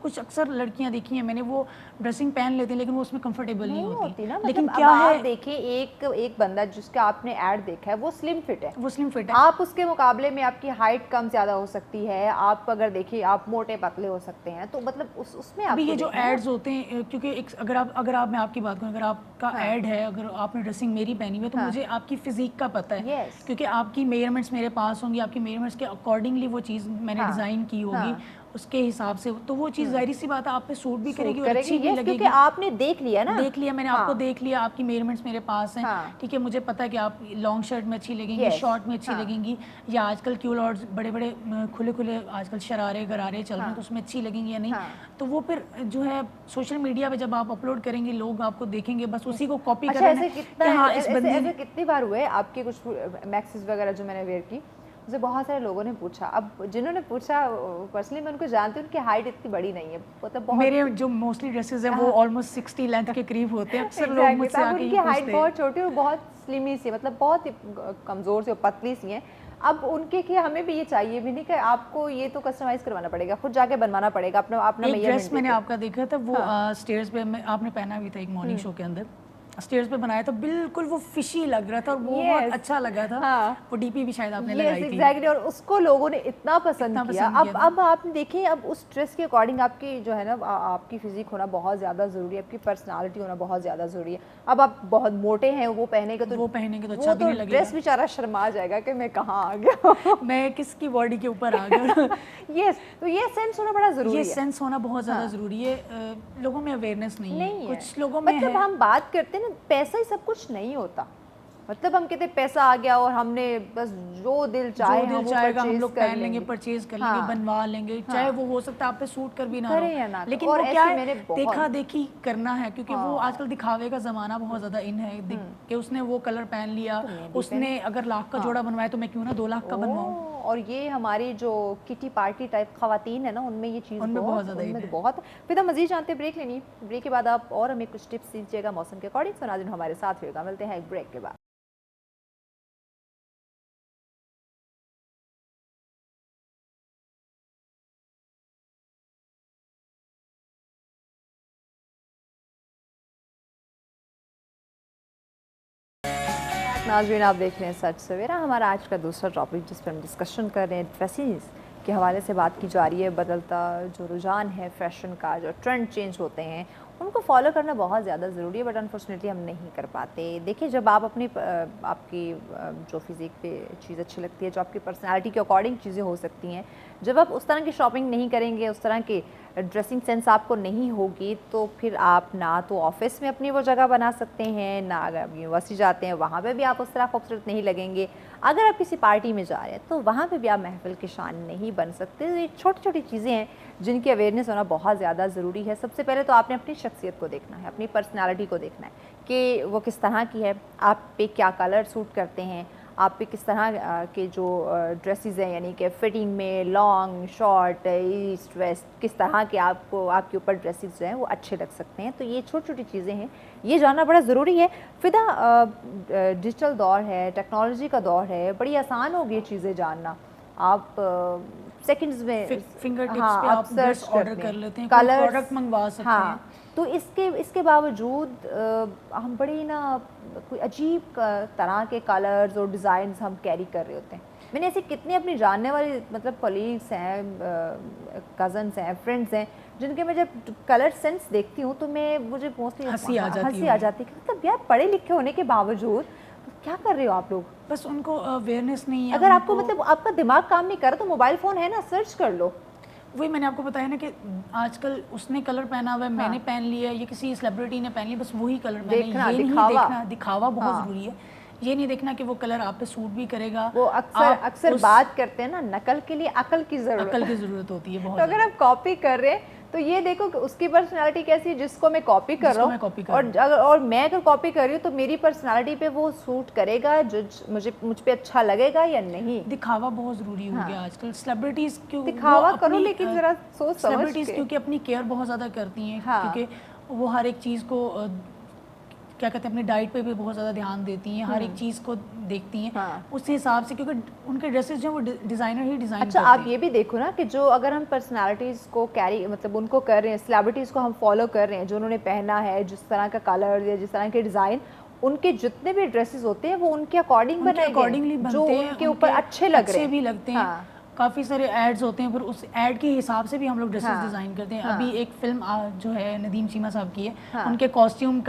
کچھ اکثر لڑکیاں دیکھی ہیں میں نے, وہ ڈریسنگ پہن لیتی ہیں لیکن وہ اس میں کمفرٹیبل نہیں ہوتی. لیکن کیا ہے, دیکھیں ایک بندہ جس کا آپ نے ایڈ دیکھا ہے وہ سلم فٹ ہے, آپ اس کے مقابلے میں آپ کی ہائٹ کم زیادہ ہو سکتی ہے, آپ اگر دیکھیں آپ موٹے پتلے ہو سکتے ہیں, تو مطلب اس میں ابھی یہ جو ایڈز ہوتے ہیں, کیونکہ اگر آپ میں آپ کی بات کروں, اگر آپ کا ایڈ ہے, اگر آپ نے ڈریسنگ میری پہنی ہوئی ہے تو مجھے آپ کی فزیک کا پتہ ہے, کیونکہ آپ کی میجرمنٹس میرے پاس ہوں گی, آپ کی میجرمنٹس کے اکارڈنگلی وہ چیز میں نے ڈیزائن کی ہوگی اس کے حساب سے, تو وہ چیز ظاہری سی بات ہے آپ پہ سوٹ بھی کرے گی اور اچھی بھی لگے گی, کیونکہ آپ نے دیکھ لیا نا, دیکھ لیا میں نے, آپ کو دیکھ لیا, آپ کی میجرمنٹس میرے پاس ہیں, ٹھیک ہے, مجھے پتا ہے کہ آپ لانگ شرٹ میں اچھی لگیں گی, شارٹ میں اچھی لگیں گی, یا آج کل کیو لارڈز بڑے بڑے کھلے آج کل شرارے غرارے چل رہے ہیں تو اس میں اچھی لگیں گی یا نہیں. تو وہ پھر جو ہے سوشل میڈیا پہ جب آپ اپلوڈ کریں گے لوگ آپ کو دیکھیں گے, بس اسی کو کاپی کرنا ہے. ایسے کتنی بار ہوئے آپ کے کچھ میکسز وغیرہ جو میں نے ویئر کی, مجھے بہت سارے لوگوں نے پوچھا, اب جنہوں نے پوچھا پرسنلی میں ان کو جانتی ہوں, ان کی ہائٹ اتنی بڑی نہیں ہے, مطلب میرے جو موسٹلی ڈریسز ہیں وہ آلموسٹ 60 لینتھ کے قریب ہوتے ہیں, اکثر لوگ مجھ سے آ کے ان کی ہائٹ بہت چھوٹی اور بہت سلمی سی, مطلب بہت کمزور سی اور پتلی سی ہیں. اب ان کے کہ ہمیں بھی یہ چاہیے بھی نہیں کہ آپ کو یہ تو کسٹمائز کروانا پڑے گا, خود جا کے بنوانا پڑے گا اپنا. ایک ڈریس میں نے آپ کا دیکھا تھا, وہ اسٹیئرز پہ آپ نے پہنا بھی تھا ایک مارننگ شو کے اندر, اسٹیئرز پہ بنایا تھا, بالکل وہ فشی لگ رہا تھا اور بہت اچھا لگا تھا. وہ ڈی پی بھی شاید آپ نے لگائی تھی. ایگزیکٹلی, اور اس کو لوگوں نے اتنا پسند کیا. اب آپ دیکھیں, اب اس ڈریس کے اکارڈنگ آپ کی جو ہے نا آپ کی فزیک ہونا بہت زیادہ ضروری ہے, آپ کی پرسنالٹی ہونا بہت زیادہ ضروری ہے. اب آپ بہت موٹے ہیں, وہ پہنے گے تو اچھا بھی نہیں لگے گا. ڈریس بیچارہ شرما جائے گا کہ میں کہاں آ گیا, میں کس کی باڈی کے اوپر آ گیا. یس, تو یہ سینس ہونا بڑا ضروری ہے. یہ سینس ہونا بہت زیادہ ضروری ہے. لوگوں میں اویئرنیس نہیں ہے. کچھ لوگوں میں مطلب ہم بات کرتے ہیں نا, پیسہ ہی سب کچھ نہیں ہوتا. مطلب ہم کہتے پیسہ آ گیا اور ہم نے بس جو دل چاہے ہم لوگ پہن لیں گے, پرچیز کر لیں گے, بنوا لیں گے, چاہے وہ ہو سکتا ہے آپ پہ سوٹ کر بھی نہ ہو, لیکن وہ کیا ہے دیکھا دیکھی کرنا ہے, کیونکہ وہ آج کل دکھاوے کا زمانہ بہت زیادہ ان ہے کہ اس نے وہ کلر پہن لیا, اس نے اگر 1 لاکھ کا جوڑا بنوایا تو میں کیوں نہ 2 لاکھ کا بنواؤں. اور یہ ہماری جو کٹی پارٹی ٹائپ خواتین ہے نا, ان میں یہ چیز بہت زیادہ بہت. پھر ہم مزید جانتے ہیں, بریک لینی, بریک کے بعد آپ اور ہمیں کچھ ٹپس دیجیے گا موسم کے اکارڈنگ. سو ناظرین ہمارے ساتھ ہوئے گا, ملتے ہیں ایک بریک کے بعد. ناظرین آپ دیکھ رہے ہیں سچ سویرا. ہمارا آج کا دوسرا ٹاپک جس پر ہم ڈسکشن کر رہے ہیں ڈریسز کے حوالے سے بات کی جا رہی ہے. بدلتا جو رجحان ہے فیشن کا, جو ٹرینڈ چینج ہوتے ہیں, ان کو فالو کرنا بہت زیادہ ضروری ہے, بٹ انفارچونیٹلی ہم نہیں کر پاتے. دیکھیں, جب آپ کی جو فزیک پہ چیز اچھی لگتی ہے, جو آپ کی پرسنالٹی کے اکارڈنگ چیزیں ہو سکتی ہیں, جب آپ اس طرح کی شاپنگ نہیں کریں گے, اس طرح کی ڈریسنگ سینس آپ کو نہیں ہوگی, تو پھر آپ نہ تو آفس میں اپنی وہ جگہ بنا سکتے ہیں, نہ اگر آپ یونیورسٹی جاتے ہیں وہاں پہ بھی آپ اس طرح خوبصورت نہیں لگیں گے. اگر آپ کسی پارٹی میں جا رہے ہیں تو وہاں پہ بھی آپ محفل کی شان نہیں بن سکتے. یہ چھوٹی چھوٹی چیزیں ہیں جن کی اویئرنیس ہونا بہت زیادہ ضروری ہے. سب سے پہلے تو آپ نے اپنی شخصیت کو دیکھنا ہے, اپنی پرسنالٹی کو دیکھنا ہے کہ وہ کس طرح کی ہے, آپ پہ کیا کلر سوٹ کرتے ہیں, آپ پہ کس طرح کے جو ڈریسز ہیں, یعنی کہ فٹنگ میں لانگ شارٹ ایسٹ ویسٹ, کس طرح کے آپ کے اوپر ڈریسز جو ہیں وہ اچھے لگ سکتے ہیں. تو یہ چھوٹی چھوٹی چیزیں ہیں, یہ جاننا بڑا ضروری ہے. فدا ڈیجیٹل دور ہے, ٹیکنالوجی کا دور ہے, بڑی آسان ہوگی یہ چیزیں جاننا. آپ سیکنڈز میں فنگر ٹپس پہ آپ سرچ آرڈر کر لیتے ہیں, کوئی پروڈکٹ منگوا سکتے ہیں. تو اس کے باوجود ہم بڑی نا کوئی عجیب طرح کے کلرز اور ڈیزائنز ہم کیری کر رہے ہوتے ہیں. میں نے ایسے کتنے اپنی جاننے والی مطلب کولیگس ہیں, کزنس ہیں, فرینڈس ہیں, جن کے میں جب کلر سینس دیکھتی ہوں تو مجھے موسٹلی ہنسی آ جاتی ہے. مطلب یار پڑھے لکھے ہونے کے باوجود کیا کر رہے ہو آپ لوگ؟ بس ان کو اویئرنیس نہیں ہے. اگر آپ کو مطلب آپ کا دماغ کام نہیں کر رہا تو موبائل فون ہے نا, سرچ کر لو. وہی میں نے آپ کو بتایا نا کہ آج کل اس نے کلر پہنا ہوا ہے, میں نے پہن لیا, یہ کسی سیلیبریٹی نے پہن لی, بس وہی کلر پہنا. یہ نہیں دیکھنا, دکھاوا بہت ضروری ہے. یہ نہیں دیکھنا کہ وہ کلر آپ پہ سوٹ بھی کرے گا. وہ اکثر بات کرتے ہیں نا, نقل کے لیے عقل کی ضرورت ہوتی ہے بہت. تو اگر آپ کاپی کر رہے ہیں تو یہ دیکھو کہ اس کی پرسنالٹی کیسی ہے جس کو میں کاپی کر رہا ہوں, اور میں اگر کاپی کر رہی ہوں تو میری پرسنالٹی پہ وہ سوٹ کرے گا, جو مجھ پہ اچھا لگے گا یا نہیں. دکھاوا بہت ضروری ہو گیا آج کل. سیلیبریٹیز کیوں دکھاوا کرو, لیکن ذرا سوچ سمجھ. سیلیبریٹیز کیونکہ اپنی کیئر بہت زیادہ کرتی ہیں, کیونکہ وہ ہر ایک چیز کو کیا کہتے ہیں اپنی ڈائٹ پہ بھی بہت زیادہ دھیان دیتی ہیں, ہر ایک چیز کو دیکھتی ہیں اس حساب سے, کیونکہ ان کے ڈریسز جو ہیں وہ ڈیزائنر ہی ڈیزائن کرتے ہیں. اچھا, آپ یہ بھی دیکھو نا کہ جو اگر ہم پرسنالٹیز کو کیری مطلب ان کو کر رہے ہیں, سیلیبریٹیز کو ہم فالو کر رہے ہیں, جو انہوں نے پہنا ہے, جس طرح کا کلر یا جس طرح کے ڈیزائن, ان کے جتنے بھی ڈریسز ہوتے ہیں وہ ان کے اکارڈنگ بنائے گئے جو ان کے اوپر اچھے لگتے ہیں. کافی سارے ایڈز ہوتے ہیں, پھر اس ایڈ کے حساب سے بھی ہم لوگ ڈریسز ڈیزائن کرتے ہیں. ابھی ایک فلم جو ہے ندیم چیمہ صاحب کی ہے, ان کے کاسٹیوم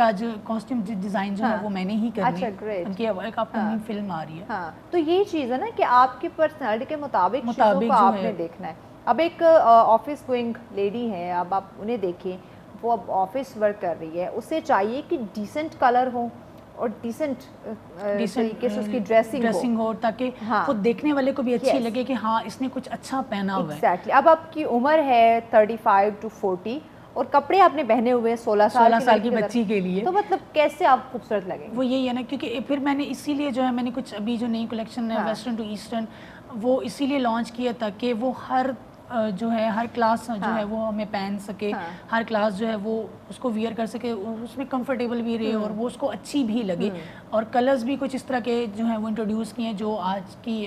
ڈیزائن جو ہے وہ میں نے ہی کرنی ہے. ان کی ایک اپنی فلم آ رہی ہے. تو یہی چیز ہے نا کہ آپ کی پرسنالٹی کے مطابق چیزوں کو آپ نے دیکھنا ہے. اب ایک آفس گوئنگ لیڈی ہے, اب آپ انہیں دیکھیں, وہ اب آفس ورک کر رہی ہے, اسے چاہیے کہ ڈیسنٹ کلر ہو اور ڈیسنٹ طریقے سے اس کی ڈریسنگ ہو, تاکہ خود دیکھنے والے کو بھی اچھی لگے کہ ہاں اس نے کچھ اچھا پہنا ہوا ہے. ایگزیکٹلی. اب آپ کی عمر ہے 35 to 40 اور کپڑے آپ نے پہنے ہوئے 16 سال کی بچی کے لیے, تو مطلب کیسے آپ خوبصورت لگیں گے؟ وہ یہی ہے نا, کیونکہ پھر میں نے اسی لیے جو ہے میں نے کچھ ابھی جو نئی کلیکشن ہے ویسٹرن ٹو ایسٹرن, وہ اسی لیے لانچ کیا تاکہ وہ ہر جو ہے ہر کلاس جو ہے وہ ہمیں پہن سکے, ہر کلاس جو ہے وہ اس کو ویئر کر سکے, اس میں کمفرٹیبل بھی رہے اور وہ اس کو اچھی بھی لگے. اور کلرز بھی کچھ اس طرح کے جو ہیں وہ انٹروڈیوس کیے ہیں جو آج کی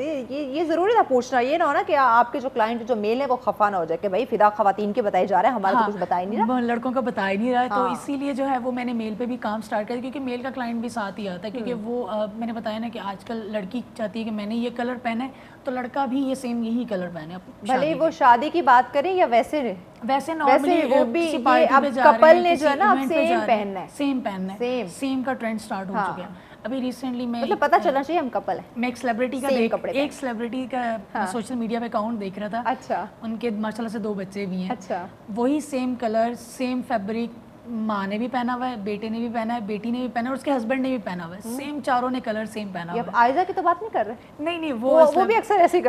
یہ ضروری تھا پوچھنا, یہ نہ ہونا کہ آپ کے جو کلائنٹ جو میل ہے وہ خفا نہ ہو جائے کہ بھائی فدا خواتین کے بتائے جا رہے ہیں, ہمارا تو کچھ بتا ہی نہیں رہا, لڑکوں کا بتا ہی نہیں رہا ہے. تو اسی لیے جو ہے وہ میں نے میل پہ بھی کام اسٹارٹ کیا, کیونکہ میل کا کلائنٹ بھی ساتھ ہی آتا ہے, کیونکہ وہ میں نے بتایا نا کہ آج کل لڑکی چاہتی ہے کہ میں نے یہ کلر پہنا ہے تو لڑکا بھی یہ سیم یہی کلر پہنے, بھلے وہ شادی کی بات کریں یا ویسے نارملی وہ بھی اب کپل نے جو ہے نا اب سیم پہننا ہے, سیم کا ٹرینڈ اسٹارٹ ہو چکا ہے. ابھی ریسنٹلی میں مطلب پتہ چلنا چاہیے ہم کپل ہیں. میں ایک سیلیبریٹی کا سوشل میڈیا پہ اکاؤنٹ دیکھ رہا تھا. اچھا. ان کے ماشاء اللہ سے 2 بچے بھی ہیں. اچھا. وہی سیم کلر سیم فیبرک ماں نے بھی پہنا ہوا ہے, بیٹے نے بھی پہنا ہے, بیٹی نے بھی پہنا ہے, اور اس کے ہسبینڈ نے بھی پہنا ہوا ہے, سیم چاروں نے کلر سیم پہنا ہوا ہے. عائزہ کی تو بات نہیں کر رہے, نہیں وہ بھی اکثر ایسے ہی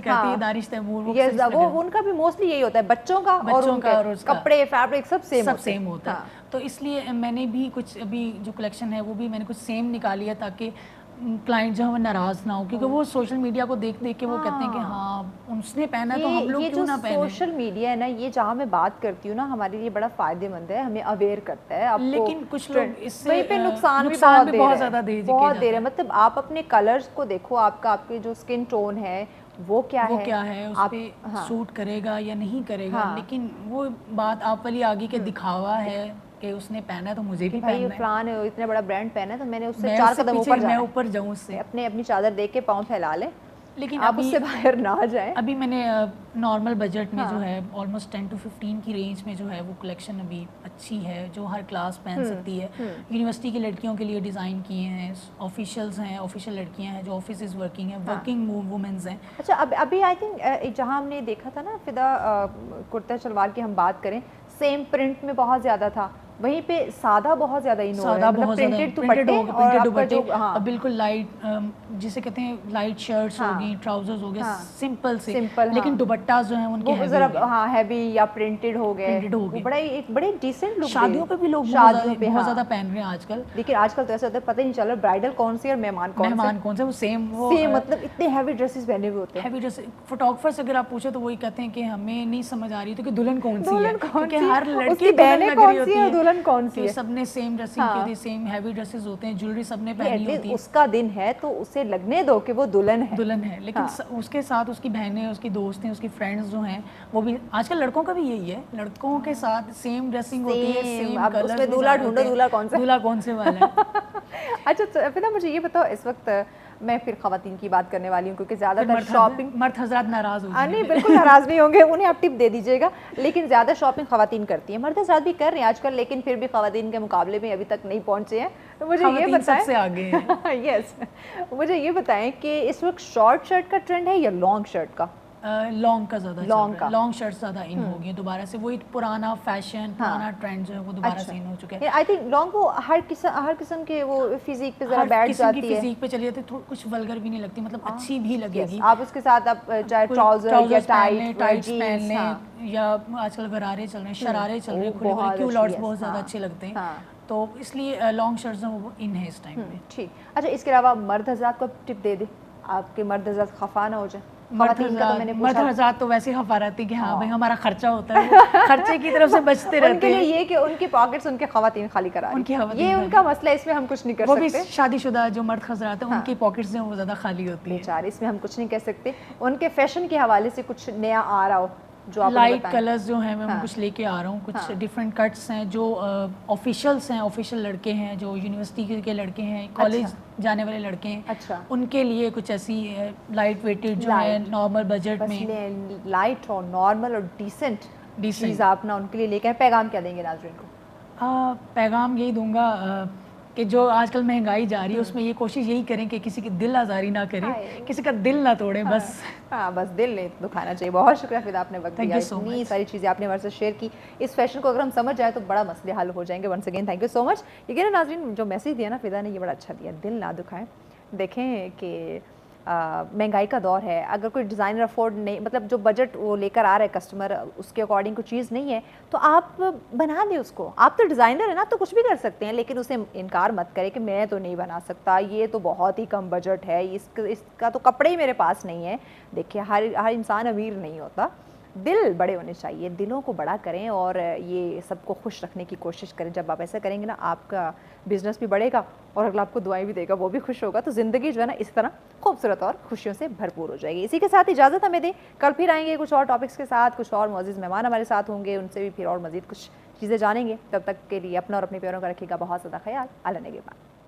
کرتی ہے. دانش تیمور وہ ان کا بھی موسٹلی یہی ہوتا ہے, بچوں کا اور کپڑے فیبرک سب سیم ہوتا ہے. تو اس لیے میں نے بھی کچھ ابھی جو کلیکشن ہے وہ بھی میں نے کچھ سیم نکالی ہے تاکہ کلائنٹ جو ہے وہ ناراض نہ ہو, کیونکہ وہ سوشل میڈیا کو دیکھ کے وہ کہتے ہیں کہ ہاں اس نے پہنا تو ہم لوگ کیوں نہ پہنے. سوشل میڈیا ہے نا, یہ جہاں میں بات کرتی ہوں نا ہمارے لیے بڑا فائدے مند ہے, ہمیں اویئر کرتا ہے. لیکن کچھ لوگ اس سے وہیں پہ نقصان بھی بہت زیادہ دے رہے ہیں. مطلب آپ اپنے کلرز کو دیکھو, آپ کے جو اسکن ٹون ہے وہ کیا ہے, اس پہ سوٹ کرے گا یا نہیں کرے گا. لیکن وہ بات آپ والی آگے کے دکھاوا ہے کہ اس نے پہنا ہے تو مجھے بھی پہننا ہے. فلان اتنا بڑا برانڈ پہنا ہے تو میں نے اس سے 4 قدم اوپر جاؤں, اس سے اپنی چادر دیکھ کے پاؤں پھیلا لیں, لیکن آپ اس سے باہر نہ جائیں. ابھی میں نے نارمل بجٹ میں جو ہے آلموسٹ 10 to 15 کی رینج میں جو ہے وہ کلیکشن ابھی اچھی ہے جو ہر کلاس پہن سکتی ہے. یونیورسٹی کی لڑکیوں کے لیے ڈیزائن کیے ہیں, آفیشیلز ہیں, آفیشیل لڑکیاں ہیں جو آفیسز ورکنگ ہیں, ورکنگ وومنز ہیں. اچھا ابھی آئی تھنک جہاں ہم نے دیکھا تھا نا فدا, کرتا شلوار کی ہم بات کریں, سیم پرنٹ میں بہت زیادہ تھا, وہیں پہ سادہ بہت زیادہ ان ہو رہا ہے, مطلب پرنٹڈ دوپٹے اور بالکل لائٹ جسے کہتے ہیں لائٹ شرٹس ہوگی, ٹراؤزرز ہو گئے سمپل سے, لیکن دوپٹاز جو ہیں ان کے ذرا ہیوی یا پرنٹڈ ہو گئے, بڑا ایک بڑے ڈیسنٹ لک. شادیوں پہ بھی لوگ بہت زیادہ پہن رہے ہیں آج کل, لیکن آج کل تو ایسا ہوتا ہے پتہ ہی نہیں چل رہا برائڈل کون سی اور مہمان کون سے, وہ سیم مطلب اتنے ہیوی ڈریسز پہنے ہوئے ہوتے ہیں. ہیوی ڈریس فوٹوگرافر سے اگر آپ پوچھیں تو وہی کہتے ہیں کہ ہمیں نہیں سمجھ آ رہی تو کہ دلہن کون سی ہے, کیونکہ ہر لڑکی بہنیں کون سی ہے اور دلہن کون سی ہے. سب نے سیم ڈریسنگ کی ہوتی ہے, سیم ہیوی ڈریسز ہوتے ہیں, جویلری سب نے پہنی ہوتی ہے. اس کا دن ہے تو اسے لگنے دو کہ وہ دلہن ہے, لیکن اس کے ساتھ اس کی بہنیں, اس کی دوست ہیں, اس کی فرینڈز جو ہیں وہ بھی, آج کل لڑکوں کا بھی یہی ہے, لڑکوں کے ساتھ سیم ڈریسنگ ہوتی ہے, سیم کلر. اس میں دولہا ڈھونڈو, دولہا کون سے والا ہے. اچھا پھر مجھے یہ بتاؤ, اس وقت میں پھر خواتین کی بات کرنے والی ہوں کیونکہ زیادہ تر شاپنگ, مرد حضرات ناراض ہو نہیں بالکل ناراض نہیں ہوں گے, انہیں آپ ٹپ دے دیجیے گا, لیکن زیادہ شاپنگ خواتین کرتی ہیں, مرد حضرات بھی کر رہے ہیں آج کل, لیکن پھر بھی خواتین کے مقابلے میں ابھی تک نہیں پہنچے ہیں. تو مجھے یہ بتائیں, سب سے آگے ہیں. یس, مجھے یہ بتائیں کہ اس وقت شارٹ شرٹ کا ٹرینڈ ہے یا لانگ شرٹ کا؟ لانگ کا زیادہ, لانگ شرٹ زیادہ ان ہو گئی دوبارہ سے, وہی پرانا فیشن, پرانا ٹرینڈ جو ہے وہ دوبارہ سے ان ہو چکا ہے. آئی تھنک لانگ وہ ہر قسم کے وہ فزیک پہ ذرا بیٹھ جاتی ہے, فزیک پہ چلی جاتی ہے, کچھ ولگر بھی نہیں لگتی, مطلب اچھی بھی لگے گی. آپ اس کے ساتھ آپ چاہے ٹراؤزر یا ٹائٹس پہن لیں, یا آج کل غرارے چل رہے ہیں, شرارے چل رہے ہیں, کھلے کھلے کیولارز بہت زیادہ اچھے لگتے ہیں, تو اس لیے لانگ شرٹس ہیں وہ ان ہے اس ٹائم میں. ٹھیک. اچھا اس کے علاوہ مرد حضرات کو ٹپ دے دیں, آپ کے مرد حضرات خفا نہ ہو جائیں. مرد حضرات تو ویسے خفا رہتی کہ ہاں بھائی ہمارا خرچہ ہوتا ہے, خرچے کی طرف سے بچتے رہتے ہیں. ان کے لیے یہ کہ ان کی پاکٹس ان کے خواتین خالی کرا رہی ہیں, یہ ان کا مسئلہ, اس میں ہم کچھ نہیں کر سکتے. وہ بھی شادی شدہ جو مرد حضرات ہیں ان کی پاکٹس ہیں وہ زیادہ خالی ہوتی ہیں بیچارے, اس میں ہم کچھ نہیں کہہ سکتے. ان کے فیشن کے حوالے سے کچھ نیا آ رہا ہو جو آپ لائٹ کلرز جو ہیں میں کچھ لے کے آ رہا ہوں, کچھ ڈفرینٹ کٹس ہیں جو آفیشیلس ہیں, آفیشیل لڑکے ہیں جو یونیورسٹی کے لڑکے ہیں, کالج جانے والے لڑکے ہیں, ان کے لیے کچھ ایسی لائٹ ویٹڈ جو ہے نارمل بجٹ میں, لائٹ اور نارمل اور ڈیسنٹ چیز آپ نا ان کے لیے لے کے. پیغام کیا دیں گے ناظرین کو؟ پیغام یہی دوں گا کہ جو آج کل مہنگائی جا رہی ہے اس میں یہ کوشش یہی کریں کہ کسی کی دل آزاری نہ کریں, کسی کا دل نہ توڑیں, بس دل نہیں دکھانا چاہیے. بہت شکریہ فدا, آپ نے وقت دیا, اتنی ساری چیزیں آپ نے ہمارے ساتھ شیئر کی. اس فیشن کو اگر ہم سمجھ جائیں تو بڑا مسئلے حل ہو جائیں گے. Once again thank you so much. یہ نا ناظرین جو میسیج دیا نا فدا نے, یہ بڑا اچھا دیا, دل نہ دکھائیں. دیکھیں کہ مہنگائی کا دور ہے, اگر کوئی ڈیزائنر افورڈ نہیں, مطلب جو بجٹ وہ لے کر آ رہا ہے کسٹمر, اس کے اکارڈنگ کوئی چیز نہیں ہے تو آپ بنا دیں اس کو. آپ تو ڈیزائنر ہیں نا, تو کچھ بھی کر سکتے ہیں, لیکن اسے انکار مت کرے کہ میں تو نہیں بنا سکتا, یہ تو بہت ہی کم بجٹ ہے, اس کا تو کپڑے ہی میرے پاس نہیں ہے. دیکھیے ہر انسان امیر نہیں ہوتا, دل بڑے ہونے چاہیے, دلوں کو بڑا کریں اور یہ سب کو خوش رکھنے کی کوشش کریں. جب آپ ایسا کریں گے نا, آپ کا بزنس بھی بڑھے گا اور اگلا آپ کو دعائیں بھی دے گا, وہ بھی خوش ہوگا. تو زندگی جو ہے نا اس طرح خوبصورت اور خوشیوں سے بھرپور ہو جائے گی. اسی کے ساتھ اجازت ہمیں دیں, کل پھر آئیں گے کچھ اور ٹاپکس کے ساتھ, کچھ اور معزز مہمان ہمارے ساتھ ہوں گے, ان سے بھی پھر اور مزید کچھ چیزیں جانیں گے. تب تک کے لیے اپنا اور اپنے پیاروں کا رکھیے گا بہت زیادہ خیال. اللہ نگہبان.